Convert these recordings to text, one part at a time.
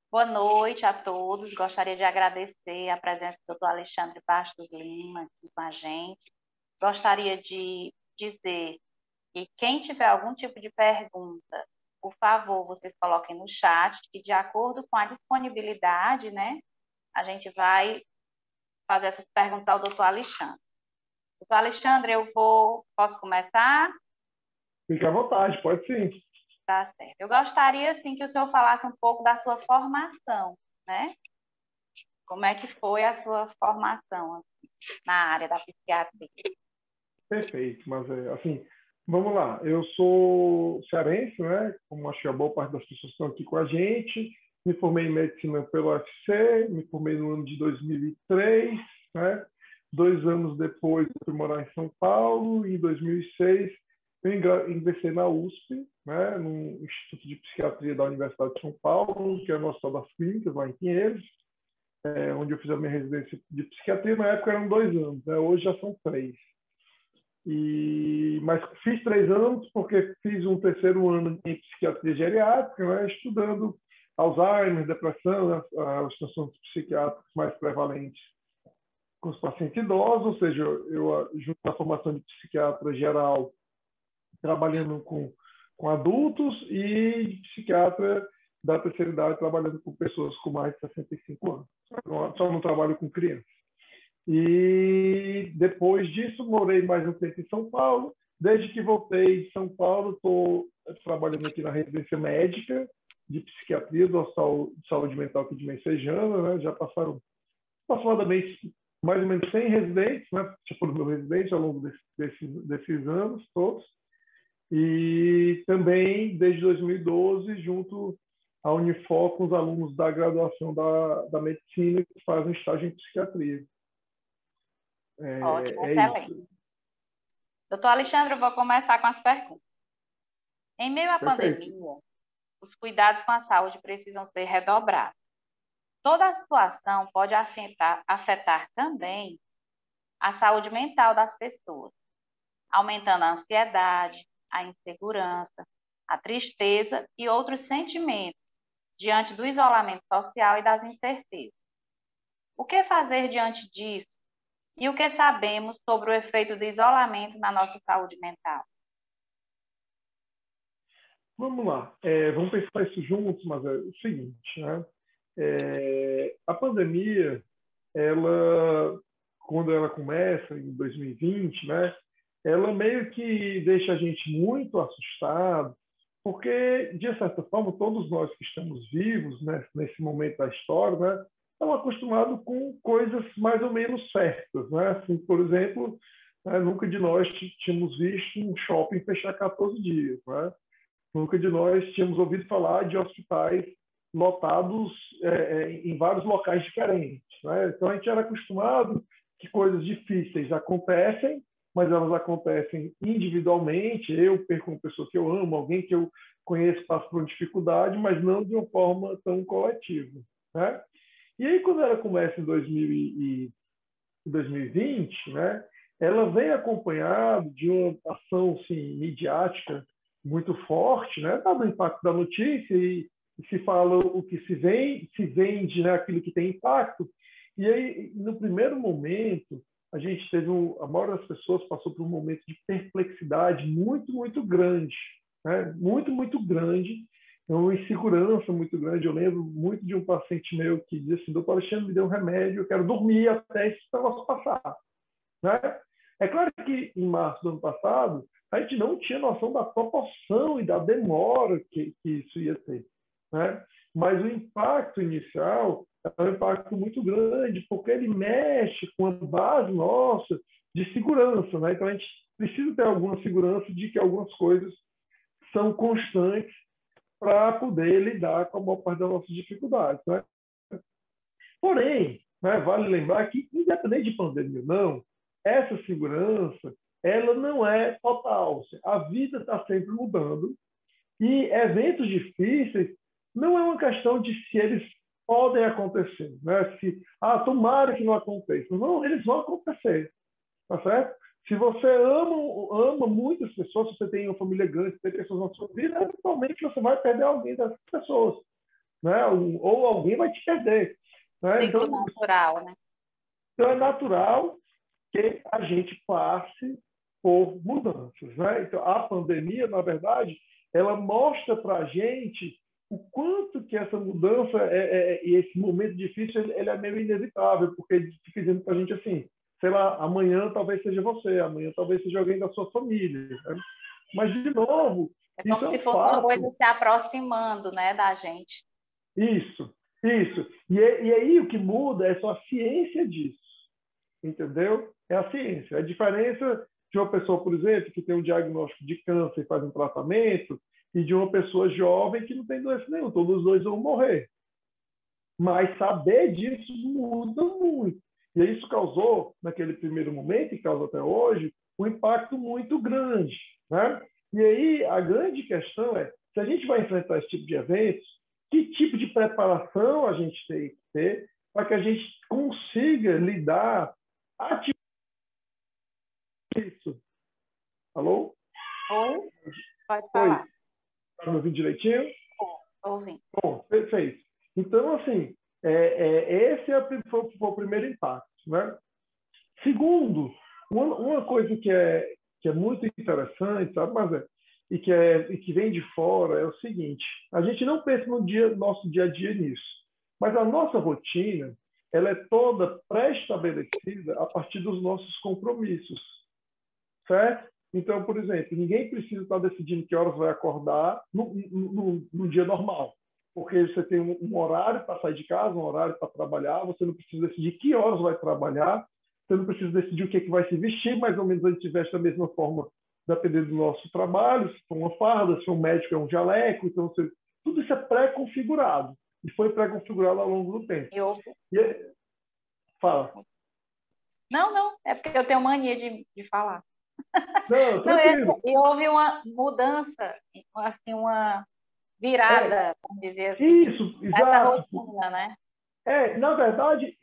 Boa noite a todos. Gostaria de agradecer a presença do Dr. Alexandre Bastos Lima aqui com a gente. Gostaria de dizer que quem tiver algum tipo de pergunta, por favor, vocês coloquem no chat, que de acordo com a disponibilidade, né, a gente vai fazer essas perguntas ao doutor Alexandre. Doutor Alexandre, posso começar? Fique à vontade, pode sim. Tá certo. Eu gostaria, assim, que o senhor falasse um pouco da sua formação, né? Como é que foi a sua formação assim, na área da psiquiatria? Perfeito, mas assim, vamos lá. Eu sou cearense, né? Como acho que a boa parte das pessoas estão aqui com a gente. Me formei em medicina pelo UFC, me formei no ano de 2003, né? 2 anos depois, eu fui morar em São Paulo. Em 2006, eu ingressei na USP, né? No Instituto de Psiquiatria da Universidade de São Paulo, que é o Hospital das Clínicas, lá em Pinheiros, onde eu fiz a minha residência de psiquiatria. Na época eram 2 anos, né? Hoje já são 3. Mas fiz 3 anos porque fiz um terceiro ano em psiquiatria geriátrica, né, estudando Alzheimer, depressão, as transtornos psiquiátricos mais prevalentes com os pacientes idosos, ou seja, eu junto à formação de psiquiatra geral, trabalhando com adultos, e de psiquiatra da terceira idade, trabalhando com pessoas com mais de 65 anos. Só não trabalho com crianças. E depois disso, morei mais um tempo em São Paulo. Desde que voltei de São Paulo, estou trabalhando aqui na residência médica de psiquiatria do Hospital de Saúde Mental aqui de Messejana, né? Já passaram aproximadamente mais ou menos 100 residentes, né? Tipo, no meu residente ao longo desses anos todos. E também, desde 2012, junto à Unifor, com os alunos da graduação da medicina que fazem estágio em psiquiatria. Ótimo, É excelente. isso. Doutor Alexandre, eu vou começar com as perguntas. Em meio à Perfeito. pandemia, os cuidados com a saúde precisam ser redobrados. Toda a situação pode afetar também a saúde mental das pessoas, aumentando a ansiedade, a insegurança, a tristeza e outros sentimentos diante do isolamento social e das incertezas. O que fazer diante disso? E o que sabemos sobre o efeito do isolamento na nossa saúde mental? Vamos lá. Vamos pensar isso juntos, mas é o seguinte, né? A pandemia, ela, quando ela começa em 2020, né? Ela meio que deixa a gente muito assustado, porque, de certa forma, todos nós que estamos vivos, né, nesse momento da história, né, estamos acostumados com coisas mais ou menos certas. Né? Assim, por exemplo, né, nunca de nós tínhamos visto um shopping fechar 14 dias. Né? Nunca de nós tínhamos ouvido falar de hospitais lotados em vários locais diferentes. Né? Então, a gente era acostumado que coisas difíceis acontecem, mas elas acontecem individualmente. Eu perco uma pessoa que eu amo, alguém que eu conheço passa por uma dificuldade, mas não de uma forma tão coletiva. Né? E aí, quando ela começa em 2020, né, ela vem acompanhada de uma ação assim, midiática muito forte, né, dado o impacto da notícia, e se fala o que se vende, né, aquilo que tem impacto. E aí, no primeiro momento, a gente teve a maioria das pessoas passou por um momento de perplexidade muito, muito grande, né, muito, muito grande, uma insegurança muito grande. Eu lembro muito de um paciente meu que disse assim: doutor Alexandre, me deu um remédio, eu quero dormir até esse negócio passar. Né? É claro que em março do ano passado, a gente não tinha noção da proporção e da demora que isso ia ter. Né? Mas o impacto inicial é um impacto muito grande, porque ele mexe com a base nossa de segurança. Né? Então, a gente precisa ter alguma segurança de que algumas coisas são constantes para poder lidar com a maior parte das nossas dificuldades. Né? Porém, né, vale lembrar que, independente de pandemia ou não, essa segurança ela não é total. A vida está sempre mudando e eventos difíceis não é uma questão de se eles podem acontecer. Né? Se, tomara que não aconteça. Não, eles vão acontecer. Tá certo? Se você ama muitas pessoas, se você tem uma família grande, se tem pessoas na sua vida, eventualmente você vai perder alguém dessas pessoas. né? Ou alguém vai te perder. Né? Ciclo natural, né? Então, é natural que a gente passe por mudanças. Né? Então, a pandemia, na verdade, ela mostra para a gente o quanto que essa mudança e esse momento difícil ele é meio inevitável, porque ele fica dizendo para a gente assim, sei lá, amanhã talvez seja você, amanhã talvez seja alguém da sua família. Né? Mas, de novo, É isso como é se um fosse uma fato. coisa se aproximando, né, da gente. Isso, isso. E aí o que muda é só a ciência disso, entendeu? É a ciência. A diferença de uma pessoa, por exemplo, que tem um diagnóstico de câncer e faz um tratamento, e de uma pessoa jovem que não tem doença nenhuma. Todos os dois vão morrer. Mas saber disso muda muito. E isso causou, naquele primeiro momento, e causa até hoje, um impacto muito grande. Né? E aí a grande questão é, se a gente vai enfrentar esse tipo de eventos, que tipo de preparação a gente tem que ter para que a gente consiga lidar ativamente com isso? Alô? Oi? Pode Oi, falar. está me ouvindo direitinho? Estou ouvindo. Bom, perfeito. Então, assim, esse foi o primeiro impacto. Né? Segundo, uma coisa que é muito interessante, sabe, mas e que vem de fora é o seguinte: a gente não pensa no nosso dia a dia nisso, mas a nossa rotina ela é toda pré-estabelecida a partir dos nossos compromissos, certo? Então, por exemplo, ninguém precisa estar decidindo que horas vai acordar no dia normal, porque você tem um horário para sair de casa, um horário para trabalhar, você não precisa decidir que horas vai trabalhar, você não precisa decidir o que, é que vai se vestir, mais ou menos a gente veste da mesma forma, dependendo do nosso trabalho, se for uma farda, se for um médico é um jaleco, então tudo isso é pré-configurado, e foi pré-configurado ao longo do tempo. E, fala. Não, não, é porque eu tenho mania de falar. Não, Não, tranquilo. e houve uma mudança, assim, uma virada, vamos dizer assim, Isso, nessa exato. rotina, né? Na verdade,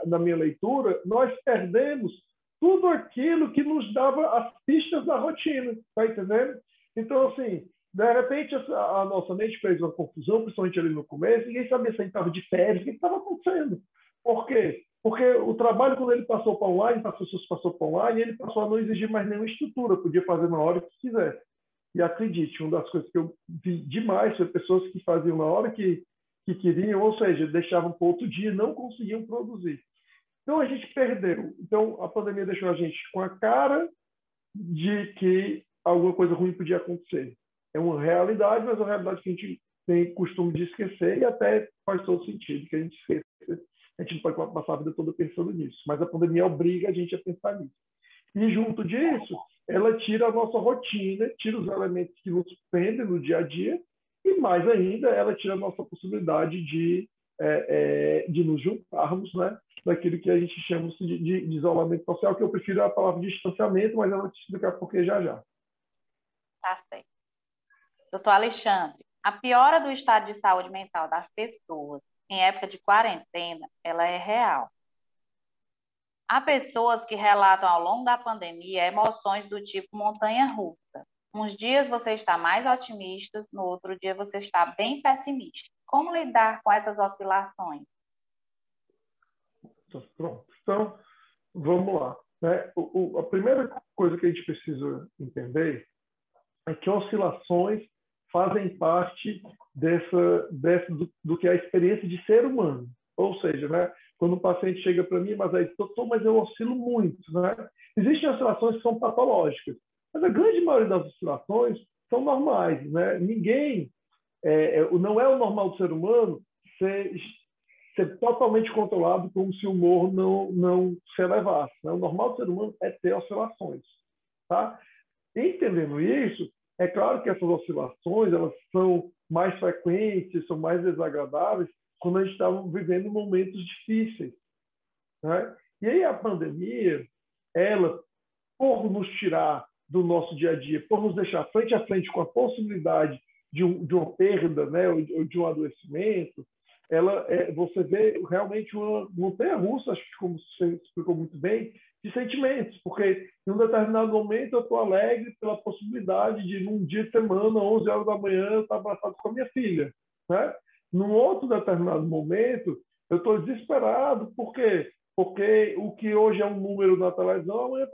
na minha leitura, nós perdemos tudo aquilo que nos dava as pistas da rotina, tá entendendo? Então, assim, de repente a nossa mente fez uma confusão, principalmente ali no começo, ninguém sabia se a gente estava de férias, o que estava acontecendo. Por quê? Porque o trabalho, quando ele passou para online, as pessoas passou para online, ele passou a não exigir mais nenhuma estrutura, podia fazer na hora que quisesse. E acredite, uma das coisas que eu vi demais foi pessoas que faziam na hora que queriam, ou seja, deixavam para outro dia e não conseguiam produzir. Então a gente perdeu. Então a pandemia deixou a gente com a cara de que alguma coisa ruim podia acontecer. É uma realidade, mas é uma realidade que a gente tem costume de esquecer e até faz todo sentido que a gente esqueça. A gente não pode passar a vida toda pensando nisso, mas a pandemia obriga a gente a pensar nisso. E junto disso, ela tira a nossa rotina, tira os elementos que nos prendem no dia a dia e, mais ainda, ela tira a nossa possibilidade de nos juntarmos, né, daquilo que a gente chama de isolamento social, que eu prefiro a palavra distanciamento, mas eu vou te explicar por que já já. Tá certo. Doutor Alexandre, a piora do estado de saúde mental das pessoas em época de quarentena, ela é real. Há pessoas que relatam ao longo da pandemia emoções do tipo montanha-russa. Uns dias você está mais otimista, no outro dia você está bem pessimista. Como lidar com essas oscilações? Pronto. Então, vamos lá. Né? A primeira coisa que a gente precisa entender é que oscilações fazem parte do que é a experiência de ser humano. Ou seja, né, quando um paciente chega para mim, mas aí, doutor, mas eu oscilo muito. Né? Existem oscilações que são patológicas, mas a grande maioria das oscilações são normais. Né? Ninguém, não é o normal do ser humano ser totalmente controlado como se o humor não se elevasse. Né? O normal do ser humano é ter oscilações. Tá? Entendendo isso, é claro que essas oscilações elas são mais frequentes, são mais desagradáveis quando a gente está vivendo momentos difíceis. Né? E aí a pandemia, ela, por nos tirar do nosso dia a dia, por nos deixar frente a frente com a possibilidade de uma perda, né, ou de um adoecimento, você vê realmente uma montanha-russa, acho que como você explicou muito bem, de sentimentos, porque em um determinado momento eu estou alegre pela possibilidade de, num dia de semana, 11 horas da manhã, eu estar abraçado com a minha filha. Né? Num outro determinado momento, eu estou desesperado. Por quê? Porque o que hoje é um número na televisão, amanhã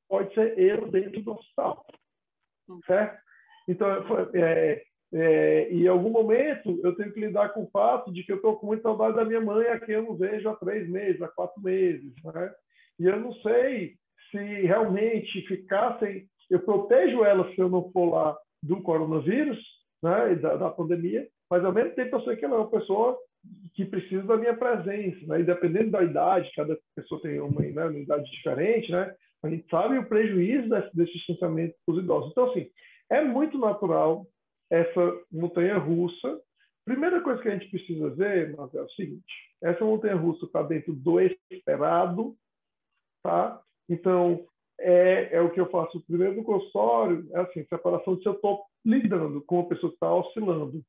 pode ser eu dentro do hospital. Certo? Então, em algum momento, eu tenho que lidar com o fato de que eu estou com muita saudade da minha mãe, a quem eu não vejo há 3 meses, há 4 meses. Né? E eu não sei se realmente ficassem... Eu protejo ela se eu não for lá do coronavírus, né, da pandemia, mas ao mesmo tempo eu sei que ela é uma pessoa que precisa da minha presença, né? E dependendo da idade, cada pessoa tem uma idade diferente, né? A gente sabe o prejuízo desse distanciamento para os idosos. Então, assim, é muito natural essa montanha-russa. Primeira coisa que a gente precisa ver, mas é o seguinte, essa montanha-russa está dentro do esperado, tá? Então, é o que eu faço primeiro no consultório, é assim, separação de se eu estou lidando com uma pessoa que está oscilando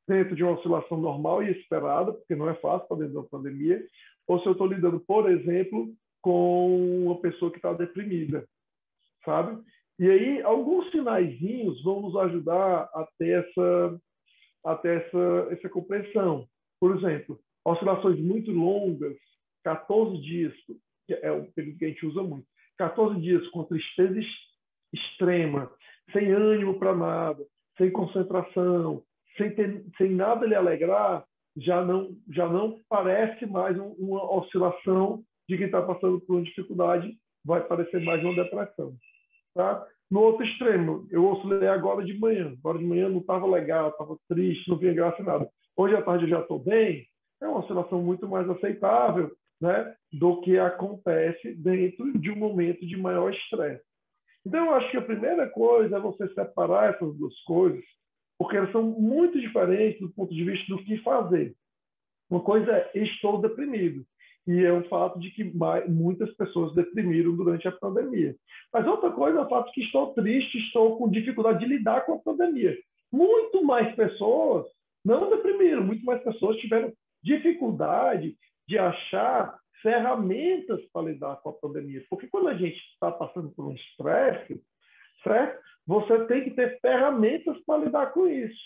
dentro de uma oscilação normal e esperada, porque não é fácil para dentro da pandemia, ou se eu estou lidando, por exemplo, com uma pessoa que está deprimida, sabe? E aí, alguns sinaizinhos vão nos ajudar a ter essa compreensão. Por exemplo, oscilações muito longas, 14 dias, que é o período que a gente usa muito, 14 dias com tristeza extrema, sem ânimo para nada, sem concentração, sem nada lhe alegrar, já não parece mais uma oscilação de quem está passando por uma dificuldade, vai parecer mais uma depressão. Tá? No outro extremo, eu oscilei agora de manhã. Agora de manhã não estava legal, estava triste, não via graça em nada. Hoje à tarde eu já estou bem. É uma oscilação muito mais aceitável, né, do que acontece dentro de um momento de maior estresse. Então, eu acho que a primeira coisa é você separar essas duas coisas, porque elas são muito diferentes do ponto de vista do que fazer. Uma coisa é estou deprimido, e é um fato de que muitas pessoas deprimiram durante a pandemia. Mas outra coisa é o fato de que estou triste, estou com dificuldade de lidar com a pandemia. Muito mais pessoas não deprimiram, muito mais pessoas tiveram dificuldade de achar ferramentas para lidar com a pandemia. Porque quando a gente está passando por um estresse, certo? Você tem que ter ferramentas para lidar com isso.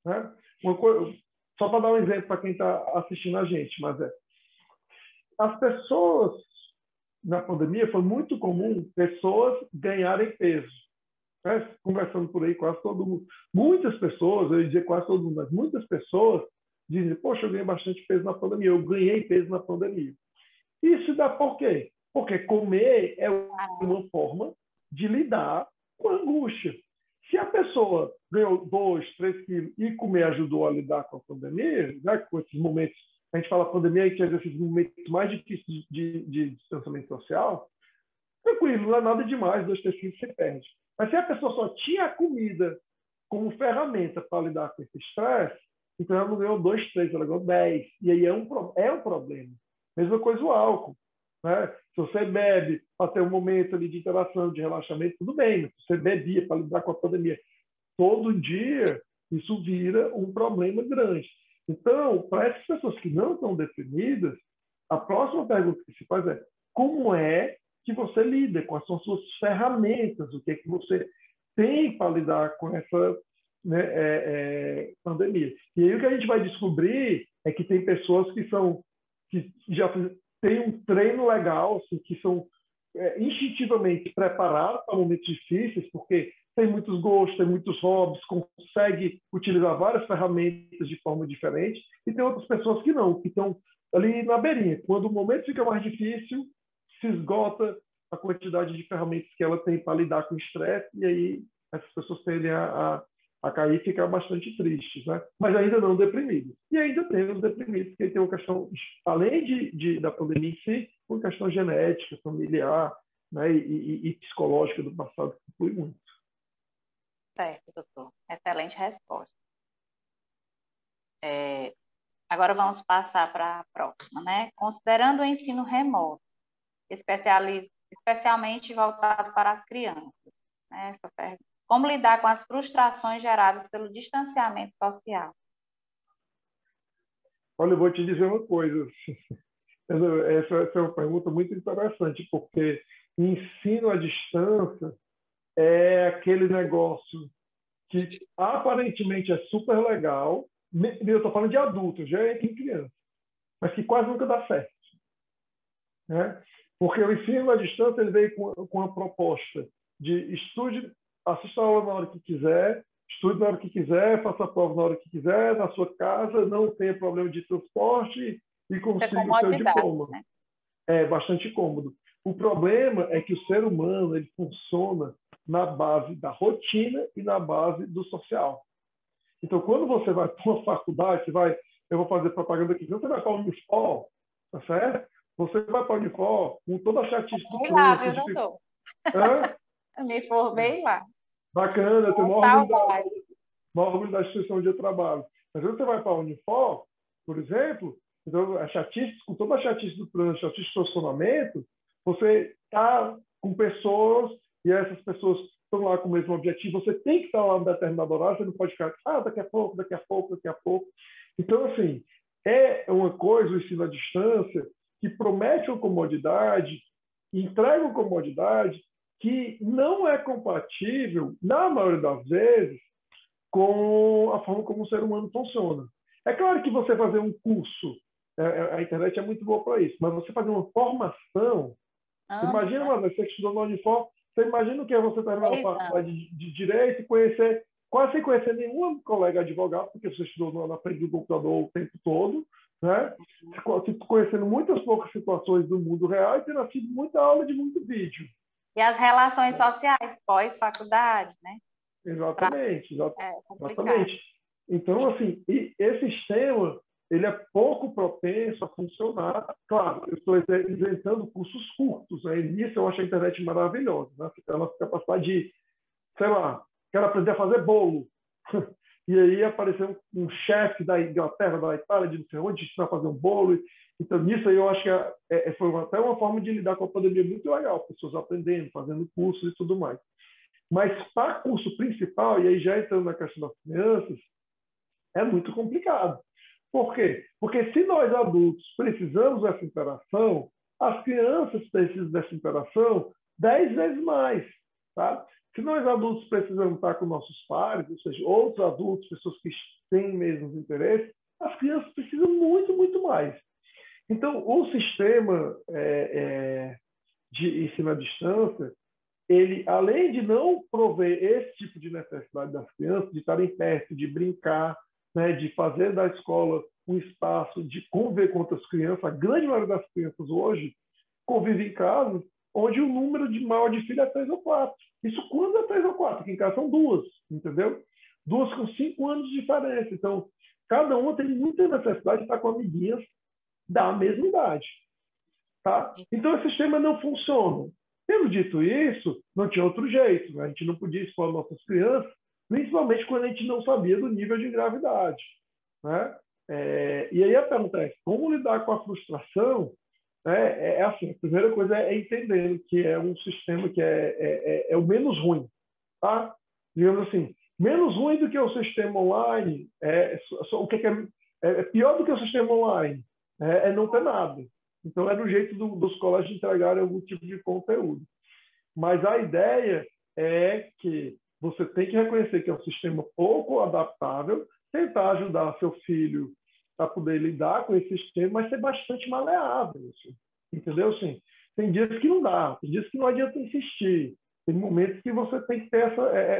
Né? Só para dar um exemplo para quem está assistindo a gente, mas as pessoas na pandemia foi muito comum pessoas ganharem peso. Né? Conversando por aí, quase todo mundo. Muitas pessoas, eu ia dizer quase todo mundo, mas muitas pessoas dizem, poxa, eu ganhei bastante peso na pandemia, eu ganhei peso na pandemia. Isso dá por quê? Porque comer é uma forma de lidar com a angústia. Se a pessoa ganhou 2, 3 quilos e comer ajudou a lidar com a pandemia, né, com esses momentos, a gente fala pandemia, a gente às vezes esses momentos mais difíceis de distanciamento social, tranquilo, não é nada demais, 2, 3 quilos você perde. Mas se a pessoa só tinha a comida como ferramenta para lidar com esse estresse, então ela não ganhou 2, 3, ela ganhou 10. E aí é um problema. Mesma coisa o álcool. Né? Se você bebe para ter um momento ali de interação, de relaxamento, tudo bem. Mas se você bebia para lidar com a pandemia todo dia, isso vira um problema grande. Então, para essas pessoas que não estão deprimidas, a próxima pergunta que se faz é como é que você lida, quais são as suas ferramentas, o que é que você tem para lidar com essa, né, pandemia. E aí o que a gente vai descobrir é que tem pessoas que já têm um treino legal, assim, que são instintivamente preparadas para momentos difíceis, porque tem muitos gostos, tem muitos hobbies, consegue utilizar várias ferramentas de forma diferente, e tem outras pessoas que não, que estão ali na beirinha. Quando o momento fica mais difícil, se esgota a quantidade de ferramentas que ela tem para lidar com o estresse, e aí essas pessoas tendem a cair e ficar bastante tristes, né? Mas ainda não deprimidos. E ainda tem os deprimidos, que tem uma questão, além da pandemia em si, uma questão genética, familiar, né? e psicológica do passado, que influi muito. Certo, doutor. Excelente resposta. Agora vamos passar para a próxima, né? Considerando o ensino remoto, especialmente voltado para as crianças, né? Essa pergunta. Como lidar com as frustrações geradas pelo distanciamento social? Olha, eu vou te dizer uma coisa. Essa é uma pergunta muito interessante, porque ensino à distância é aquele negócio que aparentemente é super legal, Eu estou falando de adultos, já é em criança, mas que quase nunca dá certo, né? Porque o ensino à distância ele veio com a proposta de estude, assista a aula na hora que quiser, estude na hora que quiser, faça a prova na hora que quiser, na sua casa, não tenha problema de transporte e consiga o seu diploma. Né? É bastante cômodo. O problema é que o ser humano ele funciona na base da rotina e na base do social. Então, quando você vai para uma faculdade, eu vou fazer propaganda aqui, você vai para a Unifor, tá certo? Você vai para a Unifor com toda a chatice do trânsito. Lá, viu, trânsito. doutor? Eu me formei lá. Bacana, eu tenho maior orgulho da instituição onde eu trabalho. Mas quando você vai para a Unifor, por exemplo, então, com toda a chatice do trânsito, chatice do estacionamento, você está com pessoas e essas pessoas estão lá com o mesmo objetivo, você tem que estar lá em determinado horário, você não pode ficar, daqui a pouco, daqui a pouco, daqui a pouco. Então, assim, é uma coisa, o ensino à distância, que promete uma comodidade, entrega uma comodidade que não é compatível, na maioria das vezes, com a forma como o ser humano funciona. É claro que você fazer um curso, a internet é muito boa para isso, mas você fazer uma formação, imagina uma vez, você que estudou na Unifor, você imagina o que é você terminar a faculdade de Direito e quase sem conhecer nenhum colega advogado, porque você estudou na frente do computador o tempo todo, né? Conhecendo muitas poucas situações do mundo real e tendo tido muita aula de muito vídeo. E as relações sociais pós-faculdade, né? Exatamente. Então, assim, esse sistema ele é pouco propenso a funcionar. Claro, eu estou inventando cursos curtos, né? E nisso eu acho a internet maravilhosa, né? Ela tem a capacidade de, sei lá, quero aprender a fazer bolo. E aí apareceu um chefe da Inglaterra, da Itália, de não sei onde, ensinar a fazer um bolo. Então, nisso aí eu acho que foi até uma forma de lidar com a pandemia muito legal, pessoas aprendendo, fazendo cursos e tudo mais. Mas para curso principal, e aí já entrando na questão das crianças, é muito complicado. Por quê? Porque se nós adultos precisamos dessa interação, as crianças precisam dessa interação 10 vezes mais. Tá? Se nós adultos precisamos estar com nossos pares, ou seja, outros adultos, pessoas que têm mesmos interesses, as crianças precisam muito, muito mais. Então, o sistema de ensino à distância, ele, além de não prover esse tipo de necessidade das crianças, de estarem perto, de brincar, né, de fazer da escola um espaço de conviver com outras crianças, a grande maioria das crianças hoje convive em casa onde o número de maior de filho é 3 ou 4. Isso quando é 3 ou 4, aqui em casa são 2, entendeu? 2 com 5 anos de diferença. Então, cada uma tem muita necessidade de estar com amiguinhas da mesma idade. Tá? Então, esse sistema não funciona. Tendo dito isso, não tinha outro jeito. Né? A gente não podia expor nossas crianças, principalmente quando a gente não sabia do nível de gravidade. Né? E aí a pergunta é, como lidar com a frustração? É assim, a primeira coisa é entendendo que é um sistema que é o menos ruim. Tá? Digamos assim, menos ruim do que o sistema online, o que é pior do que o sistema online, é não ter nada. Então, é do jeito dos colégios entregarem algum tipo de conteúdo. Mas a ideia é que você tem que reconhecer que é um sistema pouco adaptável, tentar ajudar seu filho a poder lidar com esse sistema, mas ser bastante maleável. Assim, entendeu? Assim, tem dias que não dá, tem dias que não adianta insistir, tem momentos que você tem que ter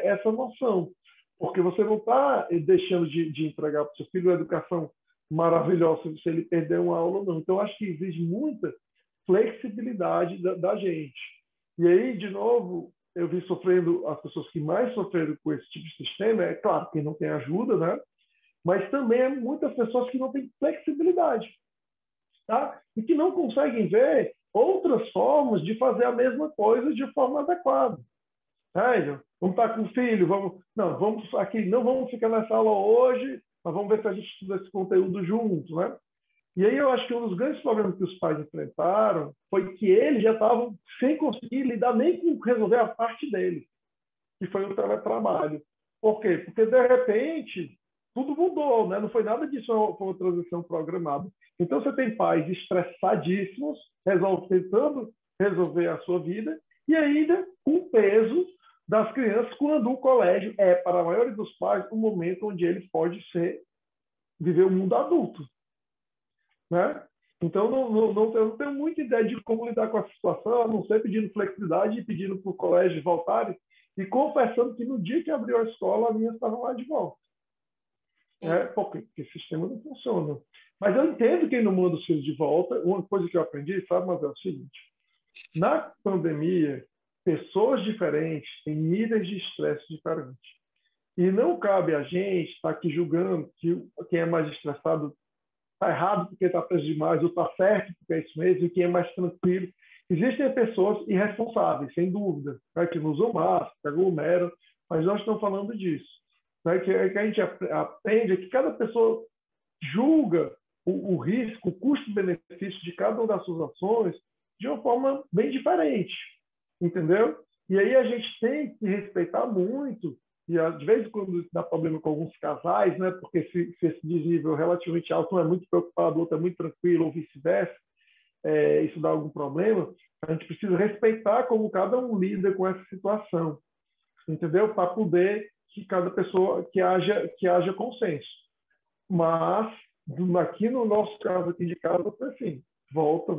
essa noção, porque você não está deixando de entregar para o seu filho uma educação maravilhosa se ele perder uma aula ou não. Então, acho que exige muita flexibilidade da gente. E aí, de novo, eu vi sofrendo, as pessoas que mais sofreram com esse tipo de sistema, é claro, quem não tem ajuda, né? Mas também é muitas pessoas que não têm flexibilidade, tá? E que não conseguem ver outras formas de fazer a mesma coisa de forma adequada. Vamos estar com o filho, não vamos ficar nessa aula hoje, mas vamos ver se a gente estuda esse conteúdo junto, né? E aí eu acho que um dos grandes problemas que os pais enfrentaram foi que eles já estavam sem conseguir lidar nem com resolver a parte deles, que foi o teletrabalho. Por quê? Porque, de repente, tudo mudou, né? Não foi nada disso, foi uma transição programada. Então, você tem pais estressadíssimos, tentando resolver a sua vida, e ainda com o peso das crianças, quando o colégio para a maioria dos pais, um momento onde ele pode ser viver o mundo adulto, né? Então, eu não tenho muita ideia de como lidar com essa situação, a não ser pedindo flexibilidade e pedindo para o colégio voltarem e confessando que no dia que abriu a escola, a minha estava lá de volta. Porque o sistema não funciona. Mas eu entendo quem não manda os filhos de volta. Uma coisa que eu aprendi, sabe, mas é o seguinte: na pandemia, pessoas diferentes têm níveis de estresse diferentes. E não cabe a gente estar aqui julgando que quem é mais estressado está errado porque está preso demais, ou está certo porque é isso mesmo, e quem é mais tranquilo. Existem pessoas irresponsáveis, sem dúvida, né, que não usam máscara, que aglomeram, mas nós estamos falando disso. Né, que a gente aprende é que cada pessoa julga o risco, o custo-benefício de cada uma das suas ações de uma forma bem diferente, entendeu? E aí a gente tem que respeitar muito, e de vez em quando dá problema com alguns casais, né? Porque se esse desnível relativamente alto um é muito preocupado, o outro é muito tranquilo, ou vice-versa, isso dá algum problema, a gente precisa respeitar como cada um lida com essa situação, entendeu? Para poder que cada pessoa, que haja consenso. Mas, aqui no nosso caso aqui de casa, foi assim, volta,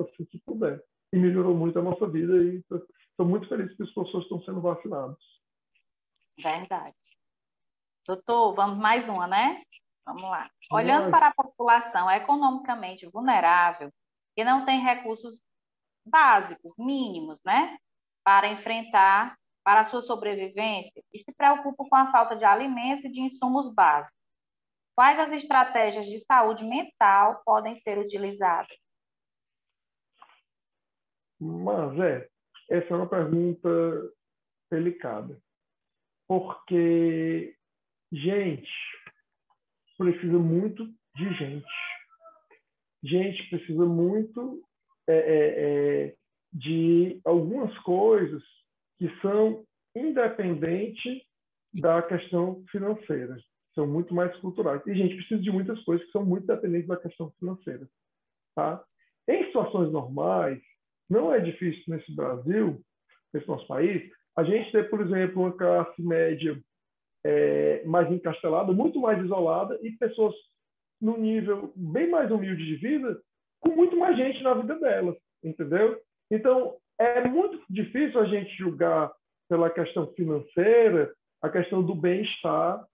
assim que puder. E melhorou muito a nossa vida e estou muito feliz que as pessoas estão sendo vacinadas. Verdade. Doutor, vamos mais uma, né? Vamos lá. Olhando para a população economicamente vulnerável, que não tem recursos básicos, mínimos, né? Para a sua sobrevivência, e se preocupa com a falta de alimentos e de insumos básicos. Quais as estratégias de saúde mental podem ser utilizadas? Mas, essa é uma pergunta delicada. Porque gente precisa muito de gente. Gente precisa muito de algumas coisas que são independentes da questão financeira. São muito mais culturais. E a gente precisa de muitas coisas que são muito dependentes da questão financeira. Tá? Em situações normais, não é difícil nesse Brasil, nesse nosso país, a gente ter, por exemplo, uma classe média mais encastelada, muito mais isolada, e pessoas num nível bem mais humilde de vida, com muito mais gente na vida delas, entendeu? Então, é muito difícil a gente julgar pela questão financeira a questão do bem-estar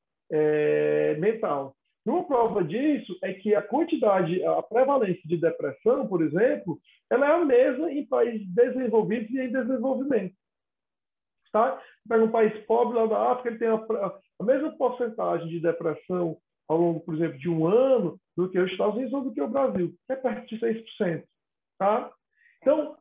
mental. Uma prova disso é que a prevalência de depressão, por exemplo, ela é a mesma em países desenvolvidos e em desenvolvimento. Tá? Pega um país pobre lá da África, ele tem a mesma porcentagem de depressão ao longo, por exemplo, de um ano do que os Estados Unidos ou do que o Brasil, que é perto de 6%. Tá? Então,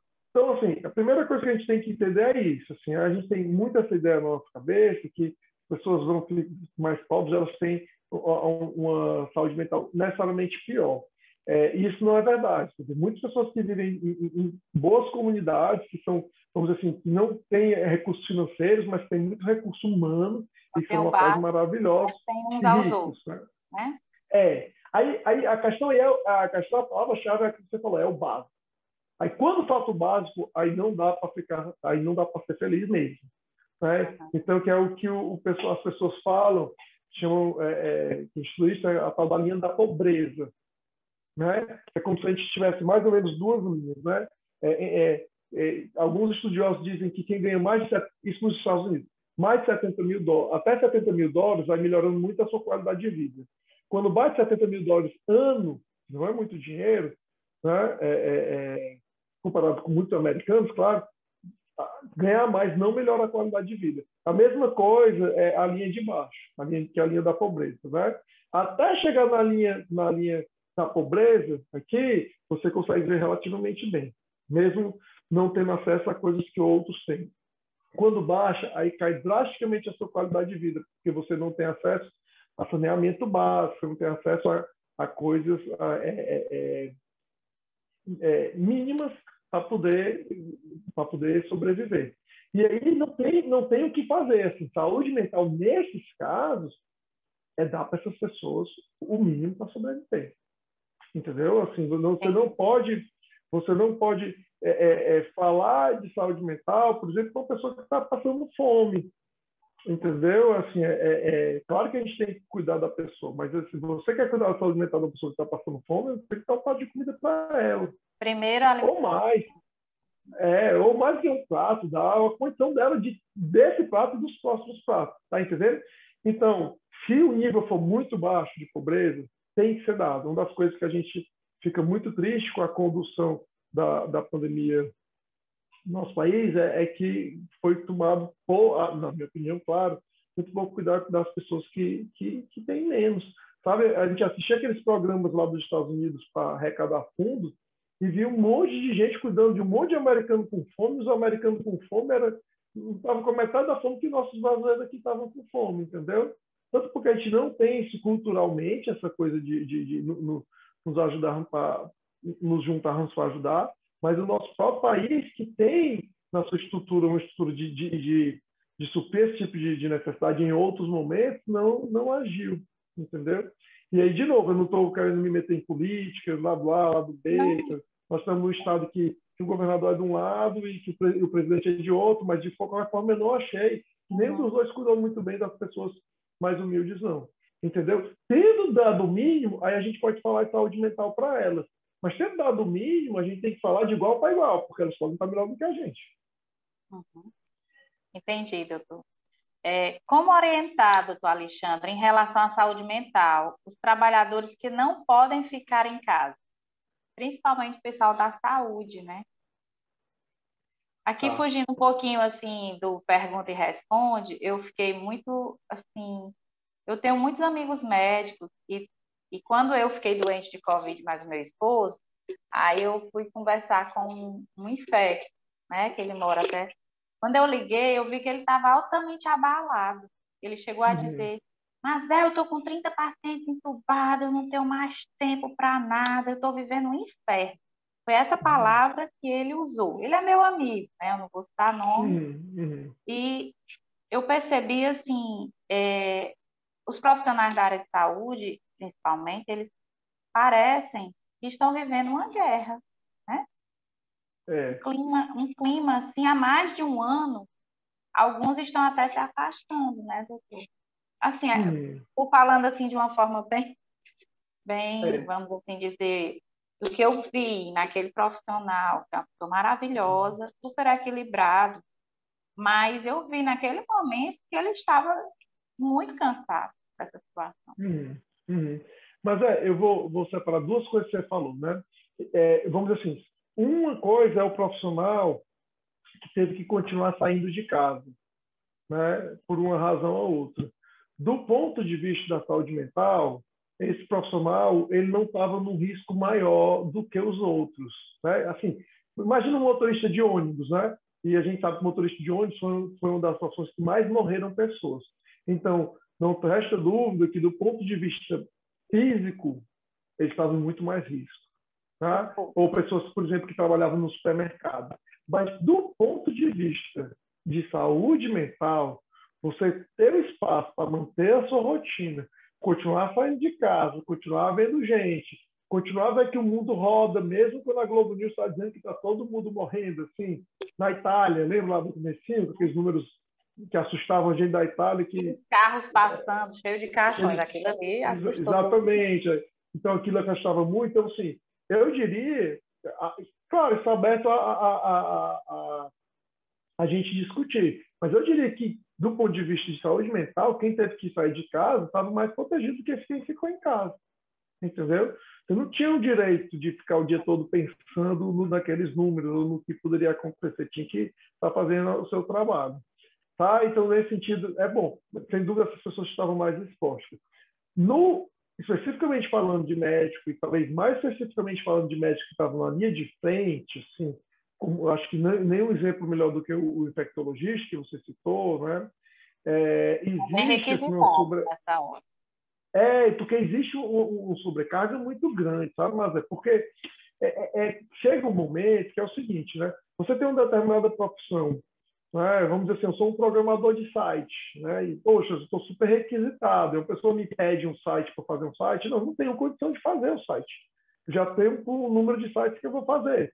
assim, a primeira coisa que a gente tem que entender é isso. Assim, a gente tem muito essa ideia na nossa cabeça que pessoas vão ficar mais pobres, elas têm uma saúde mental necessariamente pior. E isso não é verdade. Quer dizer, muitas pessoas que vivem em boas comunidades, que são, vamos dizer assim, que não têm recursos financeiros, mas têm muito recurso humano, e são locais maravilhosos uns aos ricos. Outros, né? Aí a questão a palavra-chave é a que você falou, é o básico. Aí quando falta o básico, aí não dá para ser feliz mesmo. Né? Então, que é o que as pessoas falam, chamam, a tal da linha da pobreza. Né? É como se a gente tivesse mais ou menos duas linhas. Né? Alguns estudiosos dizem que quem ganha isso nos Estados Unidos, mais de 70 mil dólares, até 70 mil dólares, vai melhorando muito a sua qualidade de vida. Quando bate 70 mil dólares ano, não é muito dinheiro, né? Comparado com muitos americanos, claro, ganhar mais não melhora a qualidade de vida. A mesma coisa é a linha de baixo, que é a linha da pobreza. Né? Até chegar na linha da pobreza, aqui, você consegue ver relativamente bem, mesmo não tendo acesso a coisas que outros têm. Quando baixa, aí cai drasticamente a sua qualidade de vida, porque você não tem acesso a saneamento básico, você não tem acesso a coisas mínimas para poder sobreviver. E aí não tem o que fazer. Assim, saúde mental, nesses casos, dar para essas pessoas o mínimo para sobreviver. Entendeu? Assim, você não pode falar de saúde mental, por exemplo, para uma pessoa que está passando fome. Entendeu? Assim, claro que a gente tem que cuidar da pessoa, mas se você quer cuidar da saúde mental da pessoa que está passando fome, tem que dar um prato de comida para ela. Primeiro, a Ou mais. Ou mais que um prato, dá a condição dela desse prato e dos próximos pratos. Tá entendendo? Então, se o nível for muito baixo de pobreza, tem que ser dado. Uma das coisas que a gente fica muito triste com a condução da pandemia no nosso país é que foi tomado, na minha opinião, claro, muito pouco cuidado das pessoas que têm menos. Sabe, a gente assistia aqueles programas lá dos Estados Unidos para arrecadar fundos e via um monte de gente cuidando de um monte de americano com fome, os americanos com fome estavam com metade da fome que nossos brasileiros aqui estavam com fome, entendeu? Tanto porque a gente não tem isso culturalmente, essa coisa de nos ajudar para nos juntarmos para ajudar, mas o nosso próprio país, que tem na sua estrutura uma estrutura de suprir esse tipo de necessidade em outros momentos, não agiu, entendeu? E aí, de novo, eu não estou querendo me meter em política, lado A, lado B. Nós estamos num estado que o governador é de um lado e que o presidente é de outro, mas de qualquer forma eu não achei que nem dos dois cuidam muito bem das pessoas mais humildes, não. Entendeu? Tendo dado o mínimo, aí a gente pode falar de saúde mental para elas. Mas tendo dado o mínimo, a gente tem que falar de igual para igual, porque elas podem estar melhor do que a gente. Uhum. Entendi, doutor. Como orientar, doutor Alexandre, em relação à saúde mental, os trabalhadores que não podem ficar em casa, principalmente o pessoal da saúde, né? Aqui, fugindo um pouquinho, assim, do pergunta e responde, eu fiquei muito, assim, eu tenho muitos amigos médicos e quando eu fiquei doente de Covid, mais o meu esposo, aí eu fui conversar com um infecto, né, que ele mora até. Quando eu liguei, eu vi que ele estava altamente abalado. Ele chegou a dizer, mas eu estou com 30 pacientes entubados, eu não tenho mais tempo para nada, eu estou vivendo um inferno. Foi essa palavra que ele usou. Ele é meu amigo, né? Eu não vou citar nome. E eu percebi, assim, os profissionais da área de saúde, principalmente, eles parecem que estão vivendo uma guerra, né? Um clima, assim, há mais de um ano, alguns estão até se afastando, né, doutor? Assim, por falando assim de uma forma bem, vamos assim dizer, do que eu vi naquele profissional, que é uma pessoa maravilhosa, super equilibrado, mas eu vi naquele momento que ele estava muito cansado dessa situação. Mas eu vou separar duas coisas que você falou, né? Vamos dizer assim, uma coisa é o profissional que teve que continuar saindo de casa, né? Por uma razão ou outra. Do ponto de vista da saúde mental, esse profissional ele não estava num risco maior do que os outros, né? Assim, imagina um motorista de ônibus, né? E a gente sabe que o motorista de ônibus foi uma das situações que mais morreram pessoas. Então, não resta dúvida que do ponto de vista físico, eles estavam em muito mais risco, tá? Ou pessoas, por exemplo, que trabalhavam no supermercado. Mas do ponto de vista de saúde mental, você ter o espaço para manter a sua rotina, continuar saindo de casa, continuar vendo gente, continuar vendo que o mundo roda, mesmo quando a Globo News está dizendo que está todo mundo morrendo, assim, na Itália, lembra lá do comecinho, aqueles números que assustavam a gente da Itália? Que, carros passando, cheio de caixões, aquilo ali assustou. Exatamente. Então, aquilo assustava muito. Então, assim, eu diria, claro, está aberto a gente discutir, mas eu diria que, do ponto de vista de saúde mental, quem teve que sair de casa estava mais protegido do que quem ficou em casa, entendeu? Você não tinha o direito de ficar o dia todo pensando naqueles números ou no que poderia acontecer, tinha que estar fazendo o seu trabalho. Tá? Então, nesse sentido, é bom. Sem dúvida, essas pessoas estavam mais expostas. Especificamente falando de médico, e talvez mais especificamente falando de médico que estavam na linha de frente, assim, acho que nenhum exemplo melhor do que o infectologista que você citou, né? Existe assim, porque existe um sobrecarga muito grande, sabe? Mas porque chega um momento que é o seguinte, né? Você tem uma determinada profissão, né? Vamos dizer assim, eu sou um programador de site, né? E, poxa, eu estou super requisitado. Uma pessoa me pede um site para fazer um site, não tenho condição de fazer o site. Já tenho o número de sites que eu vou fazer,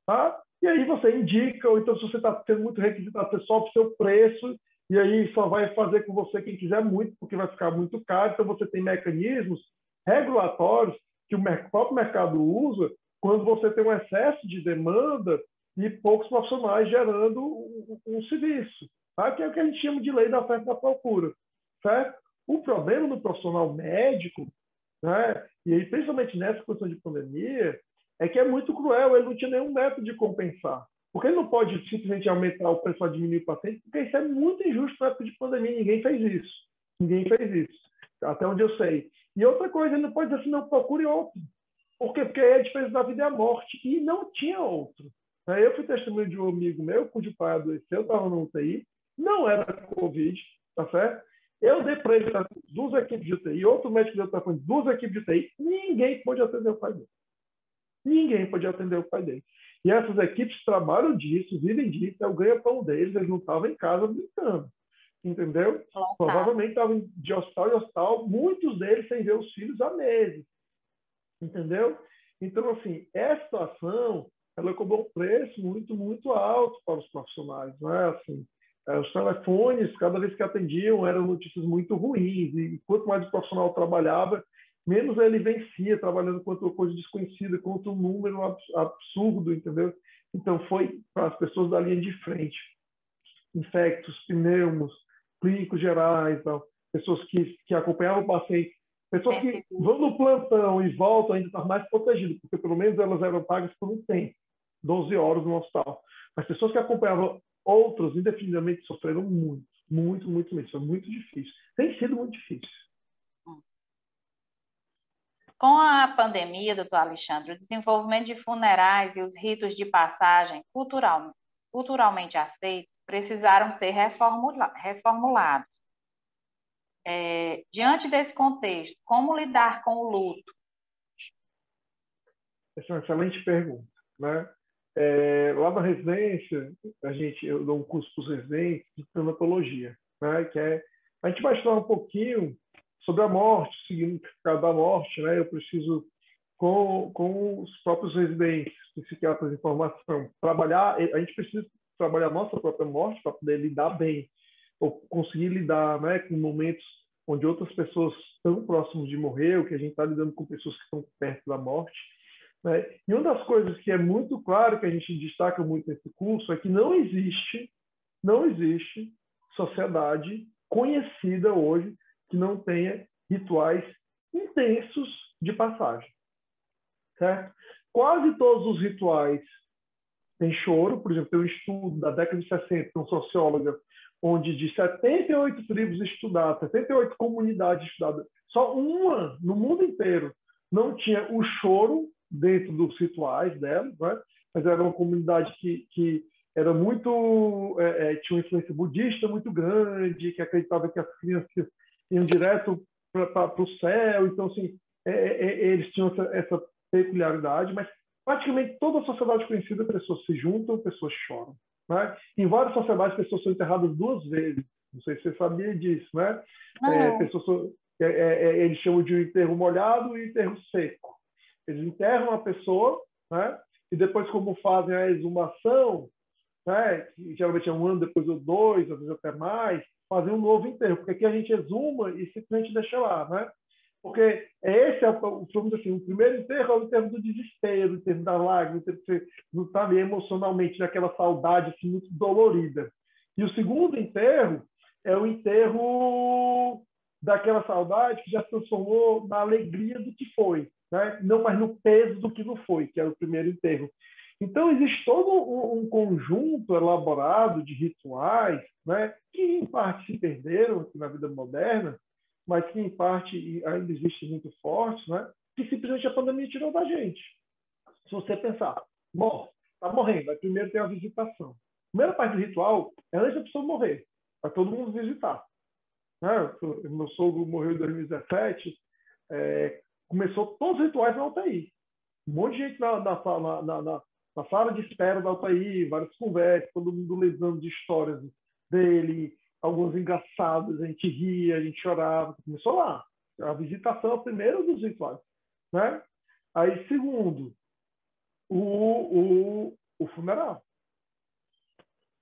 tá? E aí você indica, ou então se você está sendo muito requisitado, você sobe o seu preço e aí só vai fazer com você quem quiser muito, porque vai ficar muito caro. Então, você tem mecanismos regulatórios que o próprio mercado usa quando você tem um excesso de demanda e poucos profissionais gerando um serviço, tá? Que é o que a gente chama de lei da oferta e da procura, certo? O problema do profissional médico, né, e aí, principalmente nessa questão de pandemia, é que é muito cruel, ele não tinha nenhum método de compensar. Porque ele não pode simplesmente aumentar o preço para diminuir o paciente, porque isso é muito injusto na época de pandemia. Ninguém fez isso. Ninguém fez isso. Até onde eu sei. E outra coisa, ele não pode dizer assim, não, procure outro. Por quê? Porque é a diferença da vida e a morte. E não tinha outro. Eu fui testemunho de um amigo meu, cujo pai adoeceu, estava no UTI, não era Covid, tá certo? Eu dei para ele duas equipes de UTI, outro médico deu telefone, duas equipes de UTI, ninguém pôde atender o pai dele. Ninguém podia atender o pai dele. E essas equipes trabalham disso, vivem disso, é o ganha-pão deles, eles não estavam em casa brincando, entendeu? Provavelmente estavam de hospital em hospital, muitos deles sem ver os filhos há meses, entendeu? Então, assim, essa situação, ela cobrou um preço muito, muito alto para os profissionais, não é? Assim, os telefones, cada vez que atendiam, eram notícias muito ruins, e quanto mais o profissional trabalhava, menos ele vencia, trabalhando contra coisa desconhecida, contra um número absurdo, entendeu? Então, foi para as pessoas da linha de frente. Infectos, pneumos, clínicos gerais, então, pessoas que acompanhavam o paciente, pessoas que vão no plantão e voltam ainda estão mais protegidas, porque pelo menos elas eram pagas por um tempo, 12 horas no hospital. Mas pessoas que acompanhavam outros indefinidamente sofreram muito, muito, muito mesmo. Foi muito difícil. Tem sido muito difícil. Com a pandemia, doutor Alexandre, o desenvolvimento de funerais e os ritos de passagem culturalmente aceitos precisaram ser reformulados. Diante desse contexto, como lidar com o luto? Essa é uma excelente pergunta, né? Lá na residência, eu dou um curso para os residentes de tanatologia, né? A gente vai estudar um pouquinho sobre a morte, o significado da morte, né? Eu preciso, com os próprios residentes, psiquiatras de formação, a gente precisa trabalhar a nossa própria morte para poder lidar bem, ou conseguir lidar, né, com momentos onde outras pessoas estão próximas de morrer, ou que a gente está lidando com pessoas que estão perto da morte. Né? E uma das coisas que é muito claro, que a gente destaca muito nesse curso, é que não existe sociedade conhecida hoje que não tenha rituais intensos de passagem. Certo? Quase todos os rituais têm choro. Por exemplo, tem um estudo da década de 60, de um sociólogo, onde de 78 tribos estudadas, 78 comunidades estudadas, só uma no mundo inteiro não tinha o choro dentro dos rituais dela, né? Mas era uma comunidade que era muito tinha uma influência budista muito grande, que acreditava que as crianças iam direto para o céu. Então, assim, eles tinham essa peculiaridade, mas praticamente toda a sociedade conhecida, pessoas se juntam, pessoas choram. Né? Em várias sociedades, pessoas são enterradas duas vezes. Não sei se você sabia disso, né? Eles chamam de enterro molhado e enterro seco. Eles enterram a pessoa, né? E depois, como fazem a exumação, né? Que geralmente é um ano depois ou dois, às vezes até mais, fazem um novo enterro, porque aqui a gente exuma e simplesmente deixa lá, né? Porque esse é o primeiro enterro é o enterro do desespero, o enterro da lágrima, o enterro que você não está ali emocionalmente naquela saudade assim, muito dolorida. E o segundo enterro é o enterro daquela saudade que já se transformou na alegria do que foi, né? Não mais no peso do que não foi, que era o primeiro enterro. Então, existe todo um conjunto elaborado de rituais, né, que em parte se perderam aqui na vida moderna, mas que em parte ainda existem muito fortes, né, que simplesmente a pandemia tirou da gente. Se você pensar, está morrendo, aí primeiro tem a visitação. A primeira parte do ritual é antes da pessoa morrer, para todo mundo visitar. Né? Meu sogro morreu em 2017, começou todos os rituais na UTI. Um monte de gente na sala de espera da UTI, várias conversas, todo mundo lembrando de histórias dele, alguns engraçados, a gente ria, a gente chorava. Começou lá. A visitação é o primeiro dos rituais. Né? Aí, segundo, o funeral.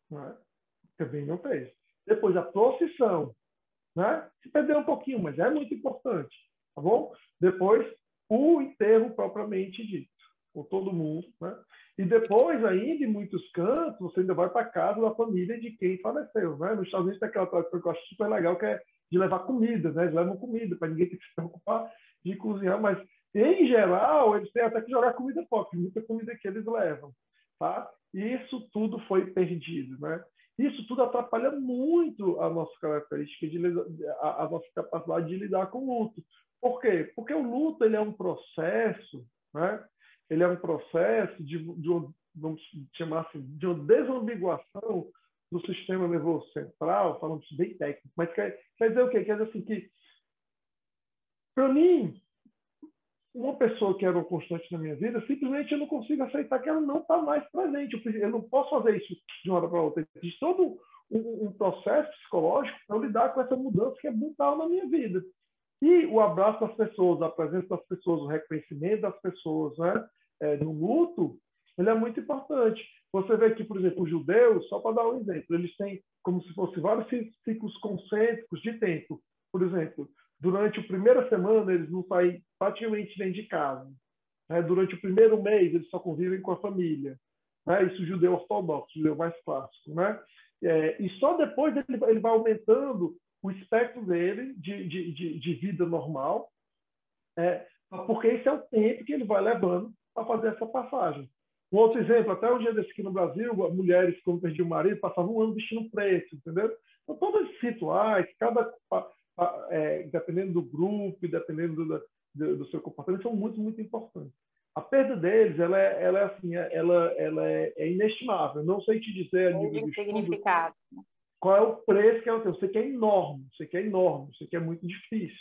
Né? Também não tem. Depois a procissão, né? Se perder um pouquinho, mas é muito importante, tá bom? Depois o enterro propriamente dito, com todo mundo, né? E depois ainda, em muitos cantos, você ainda vai para casa da família de quem faleceu, né? Nos Estados Unidos tem aquela tradição que eu acho super legal, que é de levar comida, né? Eles levam comida para ninguém ter que se preocupar de cozinhar, mas em geral eles têm até que jogar comida fora, muita comida que eles levam, tá? E isso tudo foi perdido, né? Isso tudo atrapalha muito a nossa característica, a nossa capacidade de lidar com o luto. Por quê? Porque o luto ele é um processo, né? Ele é um processo vamos chamar assim, de uma desambiguação do sistema nervoso central, falando isso bem técnico, mas quer dizer o quê? Quer dizer assim que, para mim, uma pessoa que era uma constante na minha vida, simplesmente eu não consigo aceitar que ela não está mais presente. Eu não posso fazer isso de uma hora para outra. Existe todo um processo psicológico para eu lidar com essa mudança que é brutal na minha vida. E o abraço das pessoas, a presença das pessoas, o reconhecimento das pessoas, né, no luto, ele é muito importante. Você vê aqui, por exemplo, os judeus, só para dar um exemplo, eles têm como se fossem vários ciclos concêntricos de tempo. Por exemplo, durante a primeira semana, eles não saem praticamente nem de casa. Né? Durante o primeiro mês, eles só convivem com a família. Né? Isso judeu ortodoxo, judeu mais clássico. Né? E só depois ele vai aumentando o espectro dele de vida normal, porque esse é o tempo que ele vai levando para fazer essa passagem. Um outro exemplo, até um dia desse aqui no Brasil, mulheres, quando perdiam o marido, passavam um ano vestindo preto, entendeu? Então, todos esses rituais, dependendo do grupo, dependendo do seu comportamento, são muito, muito importantes. A perda deles, ela é inestimável. Não sei te dizer a nível de estudo qual é o preço que ela tem. Eu sei que é enorme, sei que é muito difícil,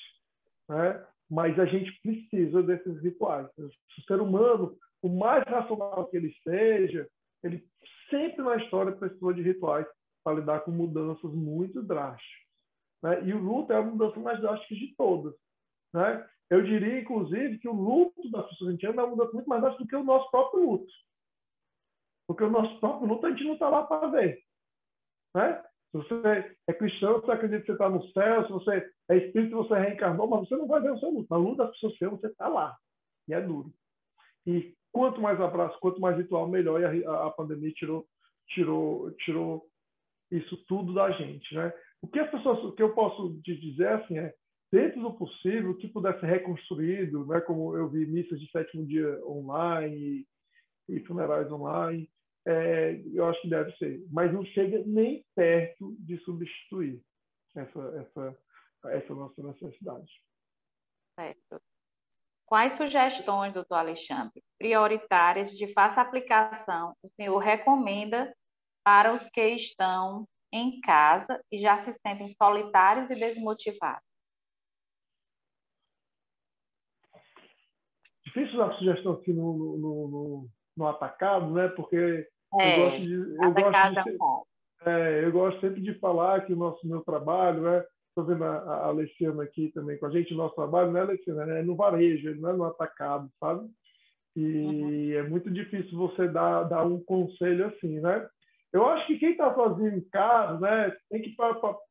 né? Mas a gente precisa desses rituais. O ser humano, o mais racional que ele seja, ele sempre na história precisou de rituais para lidar com mudanças muito drásticas. Né? E o luto é a mudança mais drástica de todas. Né? Eu diria, inclusive, que o luto das pessoas indianas é uma mudança muito mais drástica do que o nosso próprio luto. Porque o nosso próprio luto a gente não está lá para ver. Né? Se você é cristão, você acredita que você está no céu, se você é espírito, você reencarnou, mas você não vai ver o seu luto. Na luta das pessoas, você está lá. E é duro. E quanto mais abraço, quanto mais ritual, melhor. E a pandemia tirou isso tudo da gente. Né? O que eu posso te dizer assim, dentro do possível, o que pudesse ser reconstruído, né? Como eu vi missas de sétimo dia online e funerais online, eu acho que deve ser. Mas não chega nem perto de substituir essa nossa necessidade. Certo. Quais sugestões, doutor Alexandre, prioritárias de fácil aplicação o senhor recomenda para os que estão em casa e já se sentem solitários e desmotivados? Difícil dar sugestão aqui no atacado, né? Porque eu gosto sempre de falar que meu trabalho, né? Estou vendo a Alessiana aqui também com a gente, o nosso trabalho não é, Alessiana, é no varejo, não é no atacado, sabe? E é muito difícil você dar um conselho assim, né? Eu acho que quem está sozinho em casa, né, tem que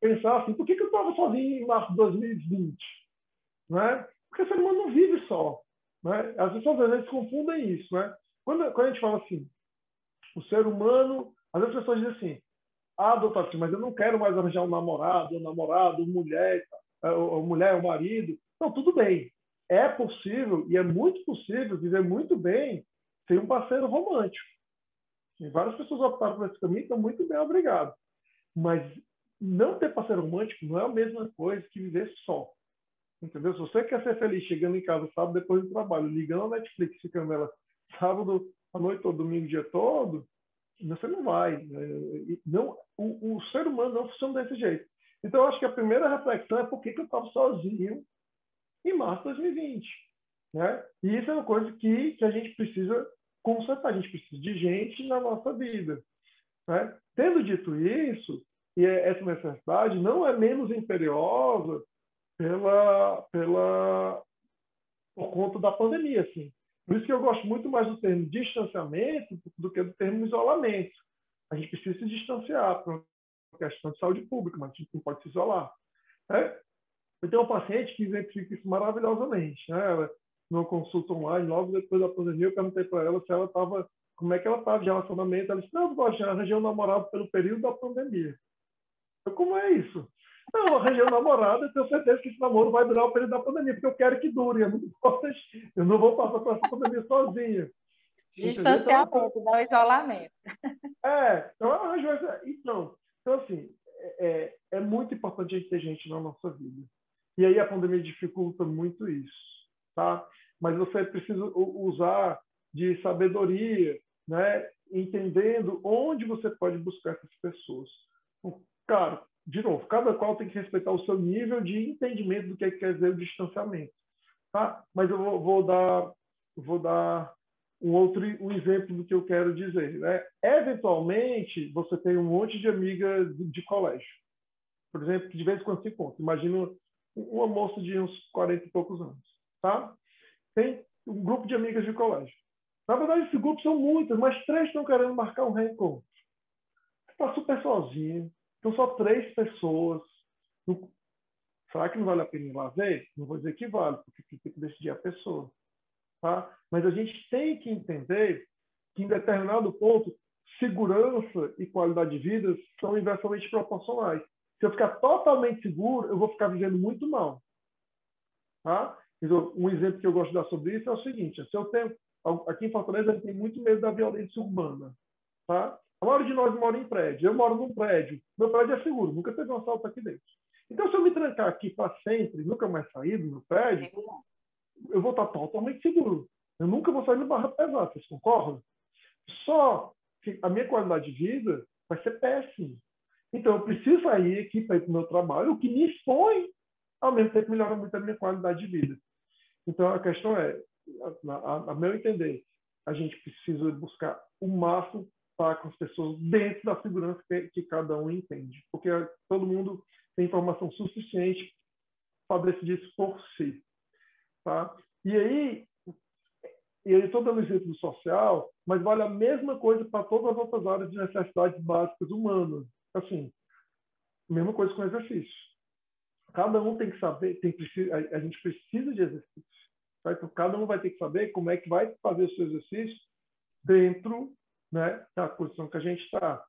pensar assim, por que eu estava sozinho em março de 2020? Né? Porque o ser humano não vive só. Né? As pessoas às vezes confundem isso. Né? Quando a gente fala assim, o ser humano, às vezes as pessoas dizem assim, doutor, mas eu não quero mais arranjar um namorado, mulher, ou marido. Não, tudo bem. É possível, e é muito possível, viver muito bem sem um parceiro romântico. E várias pessoas optaram por esse caminho e estão muito bem, obrigado. Mas não ter parceiro romântico não é a mesma coisa que viver só. Entendeu? Se você quer ser feliz chegando em casa sábado depois do trabalho, ligando a Netflix, ficando nela sábado à noite ou domingo o dia todo, você não vai. Não, o ser humano não funciona desse jeito. Então, eu acho que a primeira reflexão é por que eu estava sozinho em março de 2020. Né? E isso é uma coisa que a gente precisa consertar. A gente precisa de gente na nossa vida. Né? Tendo dito isso, e essa necessidade não é menos imperiosa por conta da pandemia. Assim. Por isso que eu gosto muito mais do termo distanciamento do que do termo isolamento. A gente precisa se distanciar questão de saúde pública, mas a gente não pode se isolar. Né? Eu tenho um paciente que exemplifica isso maravilhosamente. Né? Ela, numa consulta online, logo depois da pandemia, eu perguntei para ela se ela estava, como é que ela estava de relacionamento. Ela disse, não, eu gosto de arranjar um namorado pelo período da pandemia. Eu, como é isso? Não, eu arranjei um namorado e tenho certeza que esse namoro vai durar o período da pandemia, porque eu quero que dure. Eu não vou passar por essa pandemia sozinha. Entendeu? Distanciamento, não isolamento. Então, então, assim, é muito importante a gente ter gente na nossa vida. E aí a pandemia dificulta muito isso, tá? Mas você precisa usar de sabedoria, né? Entendendo onde você pode buscar essas pessoas. Claro, de novo, cada qual tem que respeitar o seu nível de entendimento do que quer dizer o distanciamento, tá? Mas eu vou dar um exemplo do que eu quero dizer, né? Eventualmente, você tem um monte de amigas de colégio, por exemplo, que de vez em quando se encontra. Imagina uma moça de uns 40 e poucos anos, tá? Tem um grupo de amigas de colégio. Na verdade, esse grupo são muitas, mas 3 estão querendo marcar um reencontro. Você está super sozinho, são só 3 pessoas. Será que não vale a pena ir lá ver? Não vou dizer que vale, porque tem que decidir a pessoa. Tá? Mas a gente tem que entender que, em determinado ponto, segurança e qualidade de vida são inversamente proporcionais. Se eu ficar totalmente seguro, eu vou ficar vivendo muito mal. Tá? Então, um exemplo que eu gosto de dar sobre isso é o seguinte: se eu tenho, aqui em Fortaleza, eu tenho muito medo da violência urbana. Tá? A maioria de nós mora em prédio. Eu moro num prédio. Meu prédio é seguro, nunca teve um assalto aqui dentro. Então, se eu me trancar aqui para sempre, nunca mais sair do meu prédio, eu vou estar totalmente seguro. Eu nunca vou sair no barra pesada, vocês concordam? Só que a minha qualidade de vida vai ser péssima. Então, eu preciso sair aqui para ir para o meu trabalho, o que me expõe, ao mesmo tempo melhora muito a minha qualidade de vida. Então, a questão é, a meu entender, a gente precisa buscar o máximo para com as pessoas dentro da segurança que cada um entende. Porque todo mundo tem informação suficiente para decidir isso por si. Tá? E aí, eu estou dando exemplo do social, mas vale a mesma coisa para todas as outras áreas de necessidades básicas humanas. Assim, mesma coisa com exercício. Cada um tem que saber, a gente precisa de exercício. Tá? Então, cada um vai ter que saber como é que vai fazer o seu exercício dentro, né, da posição que a gente está.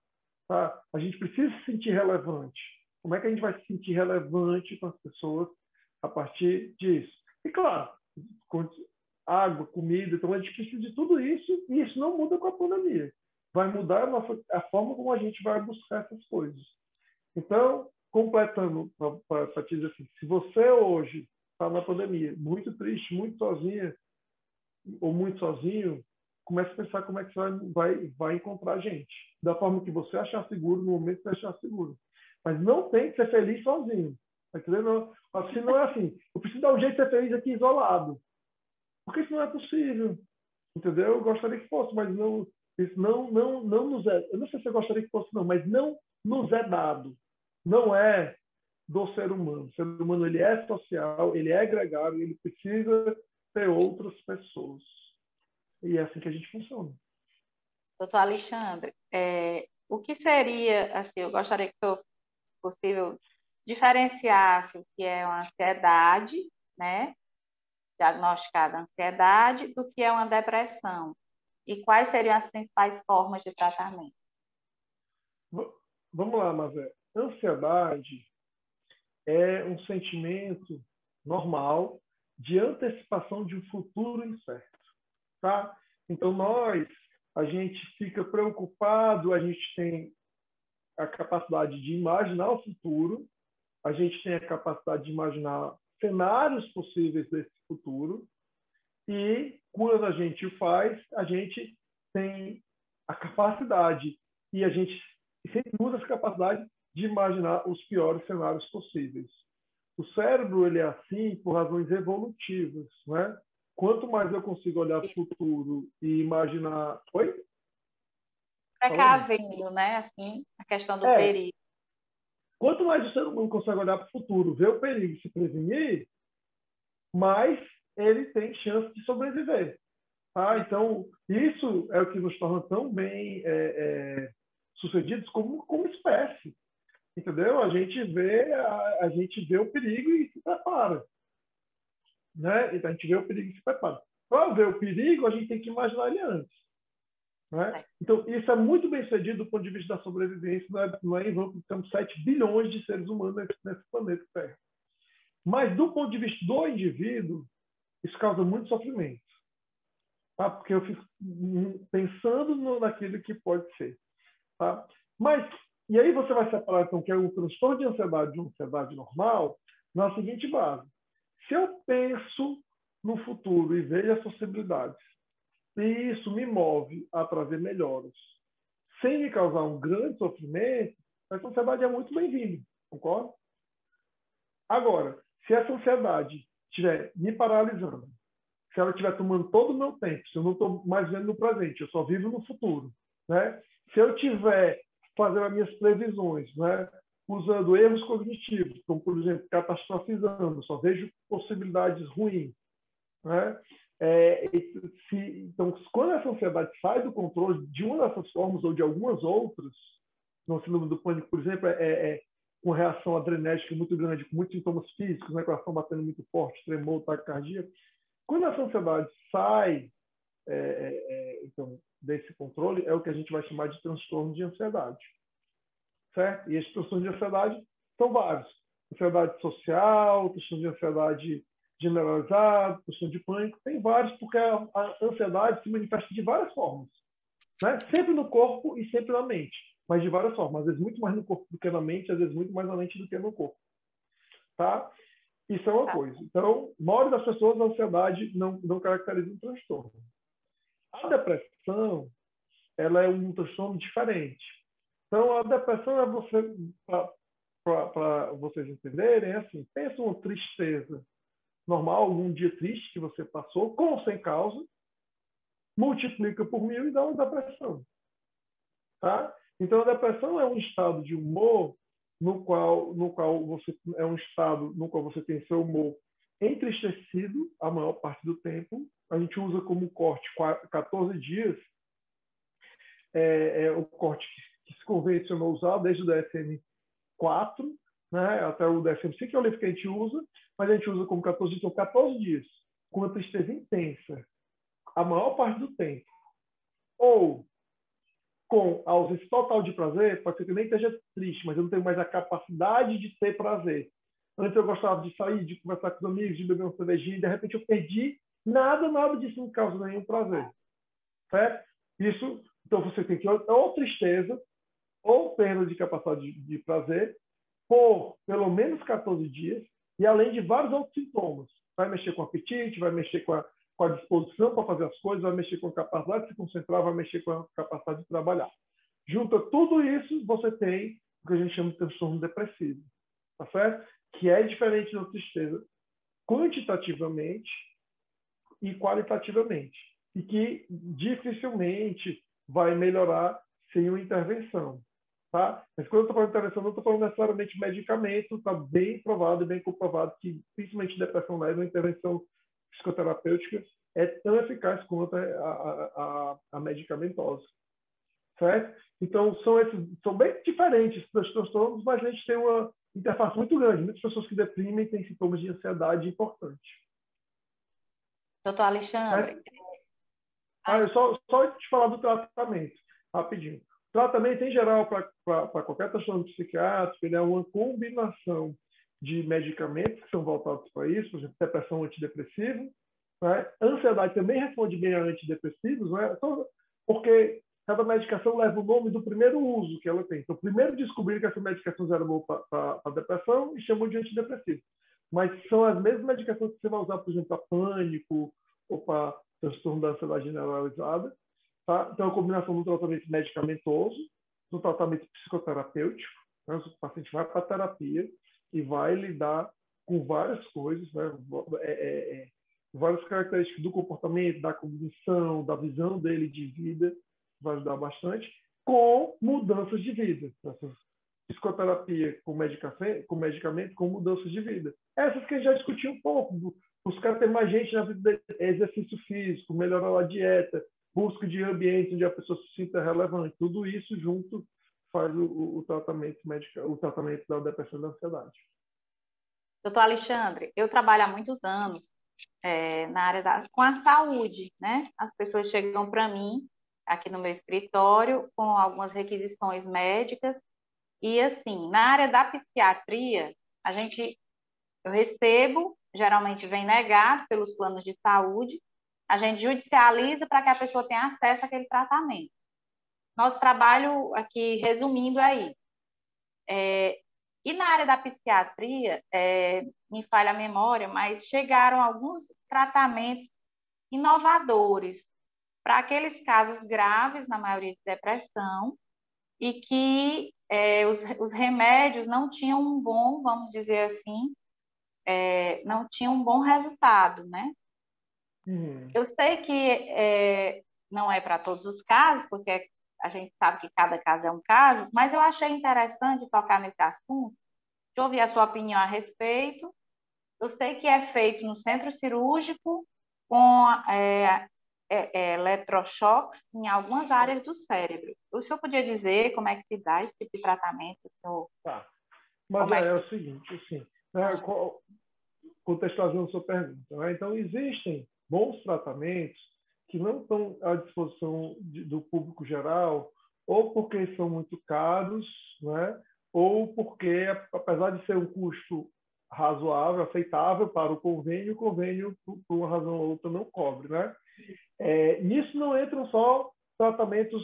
Tá? A gente precisa se sentir relevante. Como é que a gente vai se sentir relevante com as pessoas a partir disso? E, claro, água, comida, então a gente precisa de tudo isso, e isso não muda com a pandemia. Vai mudar a forma como a gente vai buscar essas coisas. Então, completando, para te dizer assim, se você hoje está na pandemia, muito triste, muito sozinha, ou muito sozinho, comece a pensar como é que você vai encontrar gente. Da forma que você achar seguro, no momento que você achar seguro. Mas não tem que ser feliz sozinho. Tá entendendo? Assim não é assim. Eu preciso dar um jeito de ser feliz aqui isolado. Porque isso não é possível. Entendeu? Eu gostaria que fosse, mas não, isso não nos é. Eu não sei se eu gostaria que fosse, não, mas não nos é dado. Não é do ser humano. O ser humano, ele é social, ele é gregário, ele precisa ter outras pessoas. E é assim que a gente funciona. Doutor Alexandre, o que seria, assim, eu gostaria que, se possível, diferenciasse o que é uma ansiedade, né? Diagnosticada ansiedade, do que é uma depressão. E quais seriam as principais formas de tratamento? Vamos lá, Mazé. Ansiedade é um sentimento normal de antecipação de um futuro incerto, tá? Então, a gente fica preocupado, a gente tem a capacidade de imaginar o futuro, a gente tem a capacidade de imaginar cenários possíveis desse futuro, e quando a gente o faz, a gente tem a capacidade, e a gente sempre usa essa capacidade de imaginar os piores cenários possíveis. O cérebro, ele é assim por razões evolutivas, né? Quanto mais eu consigo olhar para o futuro e imaginar... Oi? Precavendo, né? Assim, a questão do perigo. Quanto mais o ser humano consegue olhar para o futuro, ver o perigo e se prevenir, mais ele tem chance de sobreviver. Tá? Então, isso é o que nos torna tão bem sucedidos como espécie. Entendeu? A gente vê o perigo e se prepara. Né? Então, a gente vê o perigo e se prepara. Para ver o perigo, a gente tem que imaginar ele antes. Né? Então, isso é muito bem sucedido do ponto de vista da sobrevivência. Não é em vão que temos 7 bilhões de seres humanos nesse planeta Terra. Mas, do ponto de vista do indivíduo, isso causa muito sofrimento. Tá? Porque eu fico pensando naquilo que pode ser. Tá? Mas, e aí você vai separar, então, que é o transtorno de ansiedade de uma ansiedade normal, na seguinte base. Se eu penso no futuro e vejo as possibilidades, e isso me move a trazer melhoras, sem me causar um grande sofrimento, essa ansiedade é muito bem-vinda, concorda? Agora, se essa ansiedade estiver me paralisando, se ela estiver tomando todo o meu tempo, se eu não estou mais vendo no presente, eu só vivo no futuro, né? Se eu estiver fazendo as minhas previsões, né, usando erros cognitivos, como, por exemplo, catastrofizando, só vejo possibilidades ruins, né? Então, quando essa ansiedade sai do controle de uma dessas formas ou de algumas outras, no síndrome do pânico, por exemplo, com reação adrenérgica muito grande, com muitos sintomas físicos, né, coração batendo muito forte, tremor, taquicardia. Quando essa ansiedade sai então, desse controle, é o que a gente vai chamar de transtorno de ansiedade. Certo? E esses transtornos de ansiedade são vários. Ansiedade social, transtorno de ansiedade generalizado, transtorno de pânico, tem vários, porque a ansiedade se manifesta de várias formas. Né? Sempre no corpo e sempre na mente, mas de várias formas. Às vezes muito mais no corpo do que na mente, às vezes muito mais na mente do que no corpo. Tá? Isso é uma coisa. Então, a maioria das pessoas, a ansiedade não caracteriza um transtorno. A depressão, ela é um transtorno diferente. Então, a depressão é você, para vocês entenderem, é assim, pensa uma tristeza normal, algum dia triste que você passou, com ou sem causa, multiplica por 1000 e dá uma depressão. Tá? Então, a depressão é um estado de humor no qual você é um estado no qual você tem seu humor entristecido a maior parte do tempo. A gente usa como corte 14 dias, o corte que se convencionou usar desde o DSM-4, né, até o DSM-5, que é o livro que a gente usa, mas a gente usa como 14 dias, são 14 dias, com uma tristeza intensa, a maior parte do tempo. Ou com ausência total de prazer, pode ser que eu nem esteja triste, mas eu não tenho mais a capacidade de ter prazer. Antes eu gostava de sair, de conversar com os amigos, de beber uma cervejinha, e de repente eu perdi nada disso não causa nenhum prazer. Certo? Isso, então você tem que ou tristeza, ou perda de capacidade de prazer, por pelo menos 14 dias, e além de vários outros sintomas. Vai mexer com o apetite, vai mexer com a disposição para fazer as coisas, vai mexer com a capacidade de se concentrar, vai mexer com a capacidade de trabalhar. Junta tudo isso, você tem o que a gente chama de transtorno depressivo, tá certo? Que é diferente da tristeza quantitativamente e qualitativamente, e que dificilmente vai melhorar sem uma intervenção. Tá? Mas quando eu estou falando de intervenção, não estou falando necessariamente medicamento, está bem provado e bem comprovado que, principalmente depressão leve, uma intervenção psicoterapêutica é tão eficaz quanto a medicamentosa. Certo? Então, são bem diferentes esses transtornos, mas a gente tem uma interface muito grande. Muitas pessoas que deprimem têm sintomas de ansiedade importantes. Doutor Alexandre. Eu só te falar do tratamento, rapidinho. O tratamento, em geral, para qualquer transtorno psiquiátrico, ele é uma combinação de medicamentos que são voltados para isso, por exemplo, depressão antidepressivo. Né? Ansiedade também responde bem a antidepressivos, né? Porque cada medicação leva o nome do primeiro uso que ela tem. Então, primeiro descobriram que essa medicação era boa para depressão e chamam de antidepressivo. Mas são as mesmas medicações que você vai usar, por exemplo, para pânico ou para transtorno da ansiedade generalizada. Tá? Então, a combinação do tratamento medicamentoso, do tratamento psicoterapêutico, né? O paciente vai para a terapia e vai lidar com várias coisas, né? Várias características do comportamento, da cognição, da visão dele de vida, vai ajudar bastante, com mudanças de vida. Essas psicoterapia com medicamento, com mudanças de vida. Essas que a gente já discutiu um pouco, buscar ter mais gente na vida dele, exercício físico, melhorar a dieta, busca de ambiente onde a pessoa se sinta relevante. Tudo isso junto faz o tratamento médico, o tratamento da depressão e da ansiedade. Doutor Alexandre, eu trabalho há muitos anos na área com a saúde, né? As pessoas chegam para mim, aqui no meu escritório, com algumas requisições médicas, e assim, na área da psiquiatria, eu recebo, geralmente vem negado pelos planos de saúde, a gente judicializa para que a pessoa tenha acesso àquele tratamento. Nosso trabalho aqui, resumindo aí, e na área da psiquiatria, me falha a memória, mas chegaram alguns tratamentos inovadores para aqueles casos graves, na maioria de depressão, e que os remédios não tinham um bom, vamos dizer assim, não tinham um bom resultado, né? Eu sei que não é para todos os casos, porque a gente sabe que cada caso é um caso, mas eu achei interessante tocar nesse assunto, de ouvir a sua opinião a respeito. Eu sei que é feito no centro cirúrgico com eletrochoques em algumas áreas do cérebro. O senhor podia dizer como é que se dá esse tipo de tratamento? Tá. Mas é o seguinte, assim, né, contextualizando a sua pergunta. Né? Então, existem bons tratamentos que não estão à disposição do público geral, ou porque são muito caros, né? Ou porque, apesar de ser um custo razoável, aceitável para o convênio, por uma razão ou outra, não cobre. Né? Nisso não entram só tratamentos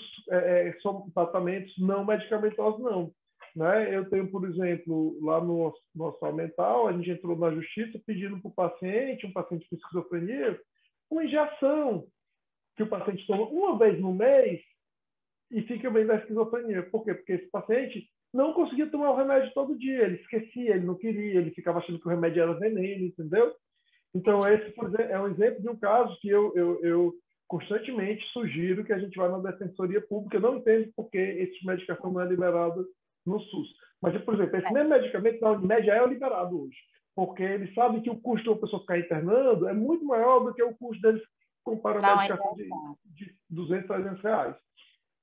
não medicamentosos, não. Né? Eu tenho, por exemplo, lá no Hospital Mental, a gente entrou na justiça pedindo para o paciente, um paciente com esquizofrenia, uma injeção que o paciente toma uma vez no mês e fica bem da esquizofrenia. Por quê? Porque esse paciente não conseguia tomar o remédio todo dia, ele esquecia, ele não queria, ele ficava achando que o remédio era veneno, entendeu? Então, esse, por exemplo, é um exemplo de um caso que eu constantemente sugiro que a gente vá na defensoria pública. Eu não entendo porque esse tipo de medicação não é liberado no SUS. Mas, por exemplo, esse mesmo medicamento na Unimed já é liberado hoje, porque eles sabem que o custo de uma pessoa ficar internando é muito maior do que o custo deles comparando a medicação de 200, 300 reais.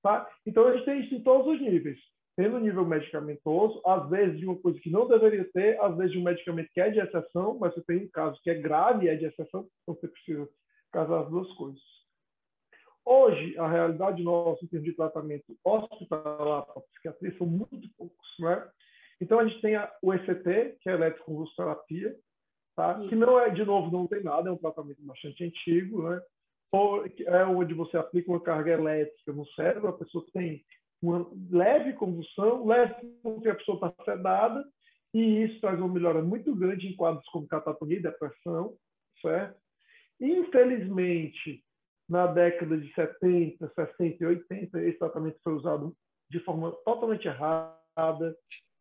Tá? Então, a gente tem isso em todos os níveis. Tem no nível medicamentoso, às vezes de uma coisa que não deveria ter, às vezes de um medicamento que é de exceção, mas você tem um caso que é grave e é de exceção, então você precisa casar as duas coisas. Hoje, a realidade nossa em termos de tratamento hospitalar para a psiquiatria são muito poucos. Né? Então, a gente tem o ECT, que é a eletroconvulsoterapia, tá? Que não é, de novo, não tem nada, é um tratamento bastante antigo, né? É onde você aplica uma carga elétrica no cérebro, a pessoa tem uma leve convulsão, leve porque a pessoa está sedada, e isso traz uma melhora muito grande em quadros como catatonia e depressão, certo? Infelizmente, na década de 70, 60 e 80, esse tratamento foi usado de forma totalmente errada,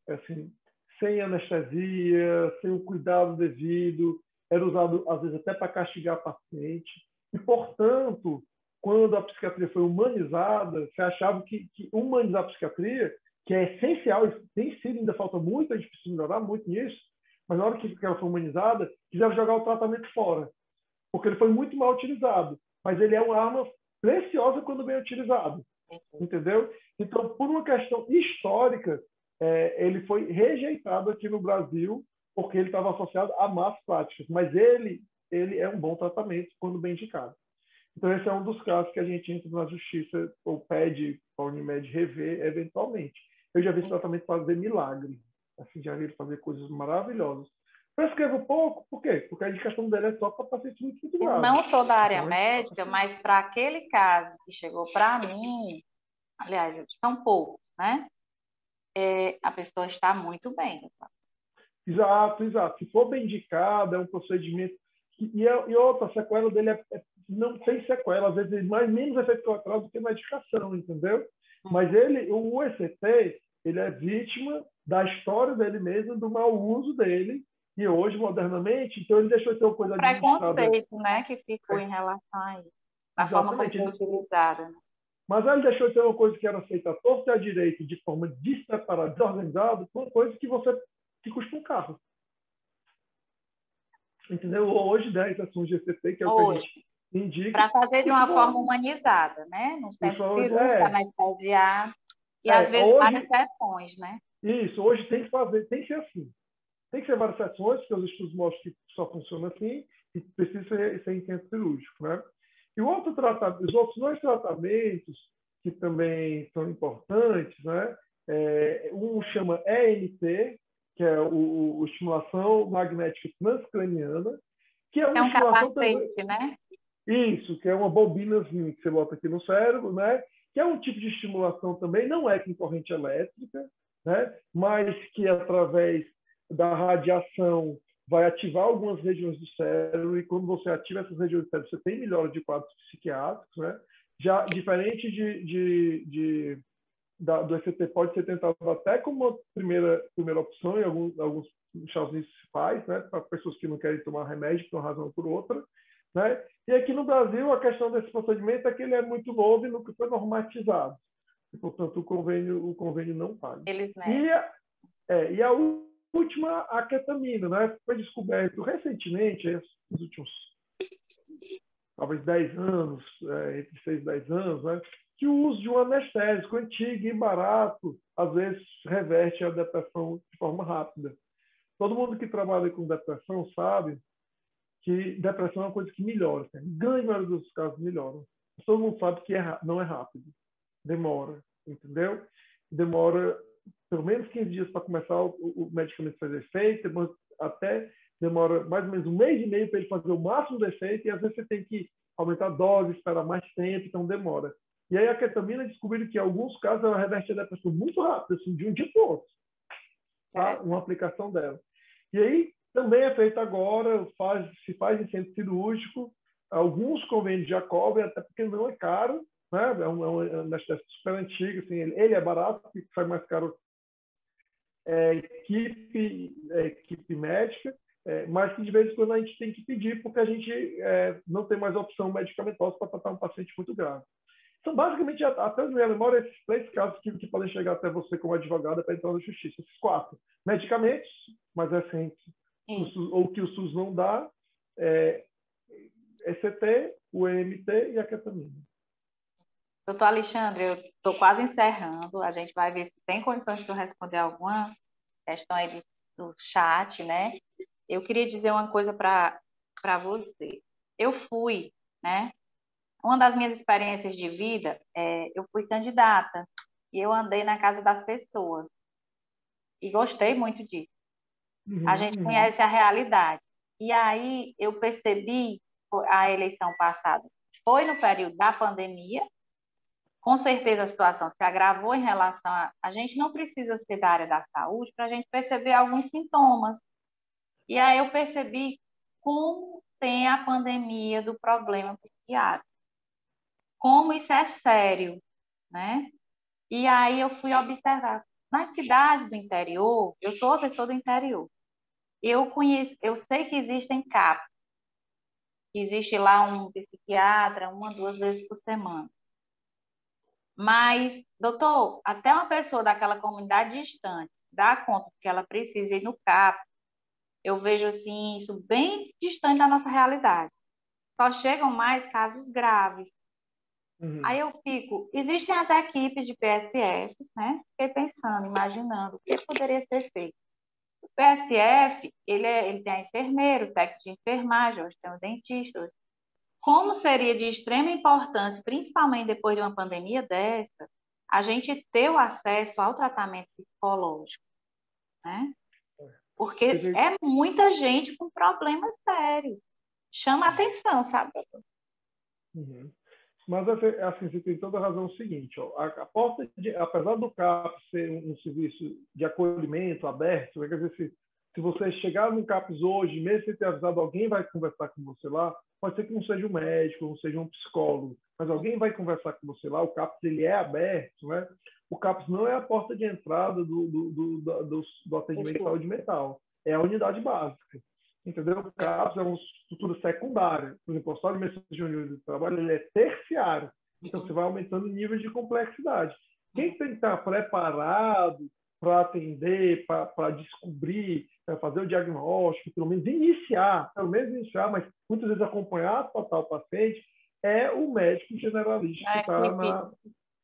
assim, sem anestesia, sem o cuidado devido, era usado, às vezes, até para castigar o paciente. E, portanto, quando a psiquiatria foi humanizada, se achava que humanizar a psiquiatria, que é essencial, tem sido, ainda falta muito, a gente precisa melhorar muito nisso, mas na hora que ela foi humanizada, quiseram jogar o tratamento fora, porque ele foi muito mal utilizado. Mas ele é uma arma preciosa quando bem utilizado, entendeu? Então, por uma questão histórica, ele foi rejeitado aqui no Brasil porque ele estava associado a más práticas, mas ele é um bom tratamento quando bem indicado. Então, esse é um dos casos que a gente entra na justiça ou pede para a Unimed rever eventualmente. Eu já vi esse tratamento fazer milagre, assim, já vi ele fazer coisas maravilhosas. Eu escrevo pouco, por quê? Porque a indicação dele é só para pacientes muito Eu graves. não sou da área médica, mas para aquele caso que chegou para mim, aliás, são poucos, né? A pessoa está muito bem. Exato, exato. Se for bem indicado, é um procedimento. E outra, a sequela dele não tem sequela, às vezes menos efeito colateral do que medicação, entendeu? Mas o ECT, ele é vítima da história dele mesmo, do mau uso dele, e hoje, modernamente, então ele deixou de ter uma coisa administrada. Preconceito, né, que ficou em relação a isso, da forma como foi utilizada. Né? Mas ele deixou de ter uma coisa que era feita à torta e à direita, de forma despreparada, desorganizada, por uma coisa que custa um carro. Entendeu? Hoje, 10 ações de ECT, que é o que a gente indica. Para fazer de uma forma humanizada, né? No centro cirúrgico, anestesiado. E às vezes várias Hoje, sessões, né? isso, hoje tem que fazer, tem que ser assim. Tem que ser várias sessões, porque os estudos mostram que só funciona assim, e precisa ser em centro cirúrgico, né? E o outro os outros dois tratamentos que também são importantes, né? Um chama EMT, que é o estimulação magnética transcraniana, que é É uma um estimulação também, capacete, né? isso, que é uma bobinazinha que você bota aqui no cérebro, né? Que é um tipo de estimulação também, não é com corrente elétrica, né? Mas que através da radiação vai ativar algumas regiões do cérebro e quando você ativa essas regiões do cérebro, você tem melhora de quadros psiquiátricos, né? Já diferente do ECT pode ser tentado até como uma primeira opção, em alguns Estados Unidos se faz, né? Para pessoas que não querem tomar remédio por uma razão ou por outra, né? E aqui no Brasil, a questão desse procedimento é que ele é muito novo e nunca foi normatizado. E, portanto, o convênio não paga. Eles E, negam. e a última, a ketamina, né? Foi descoberto recentemente, nos últimos, talvez 10 anos, entre 6 e 10 anos, né? Que o uso de um anestésico antigo e barato, às vezes, reverte a depressão de forma rápida. Todo mundo que trabalha com depressão sabe que depressão é uma coisa que melhora. Assim, em grande maioria dos casos melhora. Todo mundo sabe que não é rápido. Demora, entendeu? Demora pelo menos 15 dias para começar o medicamento a fazer efeito, até demora mais ou menos um mês e meio para ele fazer o máximo do efeito, e às vezes você tem que aumentar a dose, esperar mais tempo, então demora. E aí a ketamina descobriu que em alguns casos ela reverte a depressão muito rápido, assim, de um dia para o outro. Tá? Uma aplicação dela. E aí também é feito agora, se faz em centro cirúrgico, alguns convênios já cobrem, até porque não é caro, né? É um anestésico super antigo, assim, ele é barato, o que sai mais caro equipe médica, mas que de vez em quando a gente tem que pedir, porque a gente não tem mais opção medicamentosa para tratar um paciente muito grave. São basicamente, até minha memória, esses 3 casos que podem chegar até você como advogada para entrar na justiça. Esses 4. Medicamentos mais recentes, ou que o SUS não dá, ECT, o EMT e a ketamina. Doutor Alexandre, eu estou quase encerrando. A gente vai ver se tem condições de eu responder alguma questão aí do chat, né? Eu queria dizer uma coisa para você. Eu fui, né? Uma das minhas experiências de vida, eu fui candidata e eu andei na casa das pessoas e gostei muito disso. A gente conhece a realidade. E aí eu percebi a eleição passada foi no período da pandemia. Com certeza a situação se agravou em relação a gente não precisa ser da área da saúde para a gente perceber alguns sintomas. E aí eu percebi como tem a pandemia do problema psiquiátrico, como isso é sério, né? E aí eu fui observar. Nas cidades do interior, eu sou uma pessoa do interior, eu sei que existem CAPs, que existe lá um psiquiatra 1, 2 vezes por semana. Mas, doutor, até uma pessoa daquela comunidade distante dá conta que ela precisa ir no CAP, eu vejo assim isso bem distante da nossa realidade. Só chegam mais casos graves. Aí eu fico, existem as equipes de PSFs, né? Fiquei pensando, imaginando o que poderia ser feito. O PSF, ele tem a enfermeira, o técnico de enfermagem, hoje tem o dentista. Como seria de extrema importância, principalmente depois de uma pandemia dessa, a gente ter o acesso ao tratamento psicológico, né? Porque é muita gente com problemas sérios. Chama a atenção, sabe? Mas, assim, você tem toda a razão. O seguinte, ó, apesar do CAPS ser um serviço de acolhimento aberto, quer dizer, se você chegar no CAPS hoje, mesmo sem ter avisado, alguém vai conversar com você lá, pode ser que não seja um médico, não seja um psicólogo, mas alguém vai conversar com você lá, o CAPS ele é aberto, né? O CAPS não é a porta de entrada do atendimento de saúde mental, é a unidade básica. Entendeu? O CAPS é uma estrutura secundária. Por exemplo, o Hospital de Medicina Júnior do Trabalho ele é terciário. Então, você vai aumentando o nível de complexidade. Quem tem que estar preparado para atender, para descobrir, para fazer o diagnóstico, pelo menos iniciar, mas muitas vezes acompanhar, tratar o paciente, é o médico generalista que está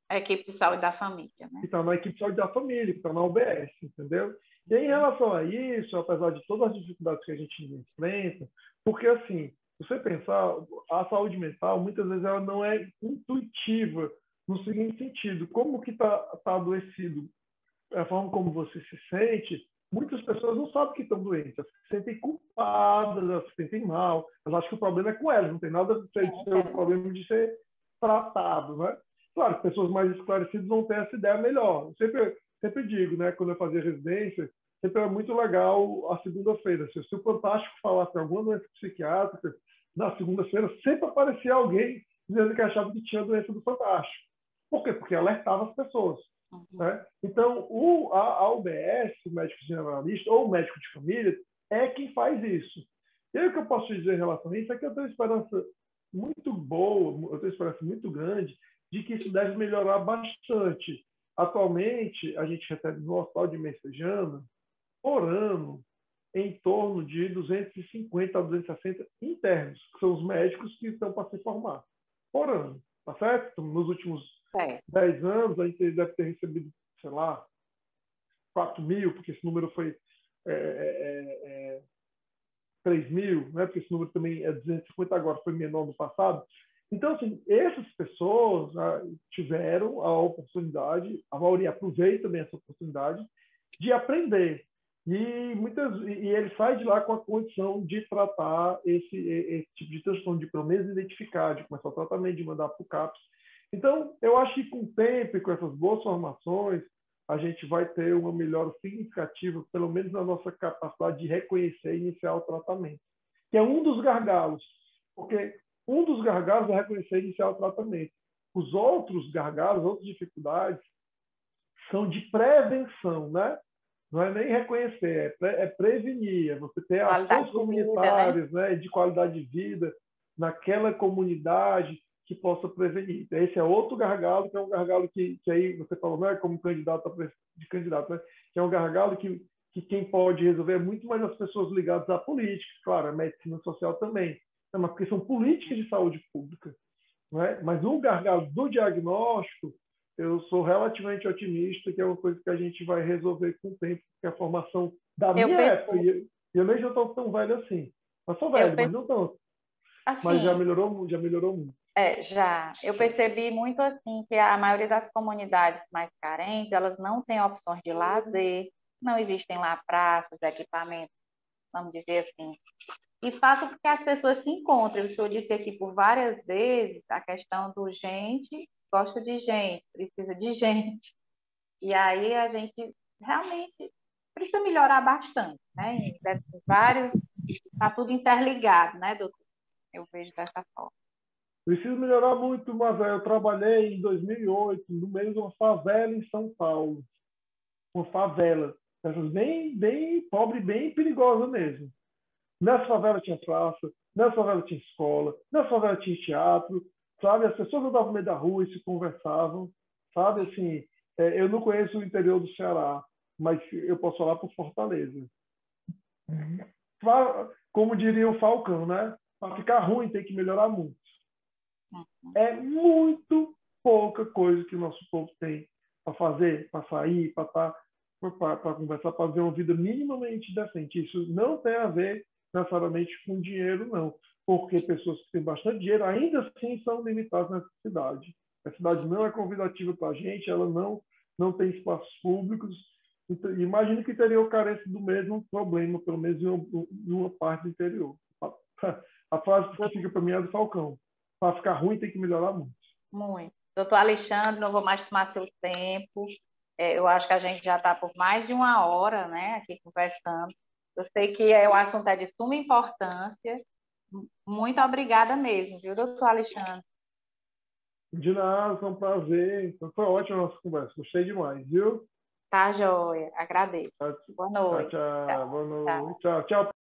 A equipe de saúde da família, né? Que está na equipe de saúde da família, que está na UBS, entendeu? E em relação a isso, apesar de todas as dificuldades que a gente enfrenta, porque assim, se você pensar, a saúde mental, muitas vezes ela não é intuitiva, no seguinte sentido, como que está adoecido, a forma como você se sente, muitas pessoas não sabem que estão doentes, elas se sentem culpadas, elas se sentem mal, elas acham que o problema é com elas, não tem nada a ser o problema de ser tratado, né? Claro, pessoas mais esclarecidas vão ter essa ideia melhor. Eu sempre digo, né, quando eu fazia residência, sempre era muito legal a segunda-feira. Se o Fantástico falasse alguma doença psiquiátrica, na segunda-feira sempre aparecia alguém dizendo que achava que tinha a doença do Fantástico. Por quê? Porque alertava as pessoas. Né? Então, a UBS, o médico generalista ou o médico de família, é quem faz isso. E aí o que eu posso te dizer em relação a isso é que eu tenho esperança muito boa, eu tenho esperança muito grande de que isso deve melhorar bastante. Atualmente, a gente recebe no Hospital de Messejana, por ano, em torno de 250 a 260 internos, que são os médicos que estão para se formar, por ano, tá certo? Nos últimos 10 anos, a gente deve ter recebido, sei lá, 4 mil, porque esse número foi 3 mil, né? Porque esse número também é 250 agora, foi menor no passado. Então, assim, essas pessoas tiveram a oportunidade, a maioria aproveita também essa oportunidade de aprender. E ele sai de lá com a condição de tratar esse tipo de transtorno, de pelo menos identificar, de começar o tratamento, de mandar para o CAPS. Então, eu acho que com o tempo e com essas boas formações, a gente vai ter uma melhora significativa, pelo menos na nossa capacidade de reconhecer e iniciar o tratamento, que é um dos gargalos. Porque um dos gargalos é reconhecer e iniciar o tratamento. Os outros gargalos, outras dificuldades, são de prevenção, né? Não é nem reconhecer, é prevenir, é você ter ações comunitárias, né, de qualidade de vida naquela comunidade que possa prevenir. Esse é outro gargalo, que é um gargalo que aí você falou, não é como candidato de candidato, né? Que é um gargalo que quem pode resolver é muito mais as pessoas ligadas à política, claro, a medicina social também, mas porque são políticas de saúde pública. Não é? Mas o gargalo do diagnóstico, eu sou relativamente otimista que é uma coisa que a gente vai resolver com o tempo, porque a formação da minha época, e eu nem já estou tão velho assim. Eu sou velho, mas não tanto. Assim, mas já melhorou muito. Já. Eu percebi muito assim que a maioria das comunidades mais carentes, elas não têm opções de lazer, não existem lá praças, equipamentos, vamos dizer assim, e faço com que as pessoas se encontrem. O senhor disse aqui por várias vezes a questão do gente gosta de gente, precisa de gente. E aí a gente realmente precisa melhorar bastante, né? Deve ter vários, está tudo interligado, né, doutor? Eu vejo dessa forma. Preciso melhorar muito, mas eu trabalhei em 2008 no meio de uma favela em São Paulo. Uma favela. Essas bem pobre, bem perigosa mesmo. Nessa favela tinha praça, nessa favela tinha escola, nessa favela tinha teatro, sabe? As pessoas andavam no meio da rua e se conversavam, sabe? Assim, eu não conheço o interior do Ceará, mas eu posso falar por Fortaleza. Como diria o Falcão, né? Para ficar ruim tem que melhorar muito. É muito pouca coisa que o nosso povo tem para fazer, para sair, para conversar, para ver uma vida minimamente decente. Isso não tem a ver necessariamente com dinheiro, não. Porque pessoas que têm bastante dinheiro ainda assim são limitadas nessa cidade. A cidade não é convidativa para a gente, ela não tem espaços públicos. Então, imagino que o interior carece do mesmo problema, pelo menos em uma parte do interior. A frase que fica para mim é do Falcão. Para ficar ruim tem que melhorar muito. Muito. Doutor Alexandre, não vou mais tomar seu tempo. Eu acho que a gente já está por mais de uma hora, né, aqui conversando. Eu sei que o assunto é de suma importância. Muito obrigada mesmo, viu, doutor Alexandre? De nada, foi um prazer. Então, foi ótima a nossa conversa. Gostei demais, viu? Tá, joia. Agradeço. Boa noite. Tchau. Boa noite. Tchau. Tchau.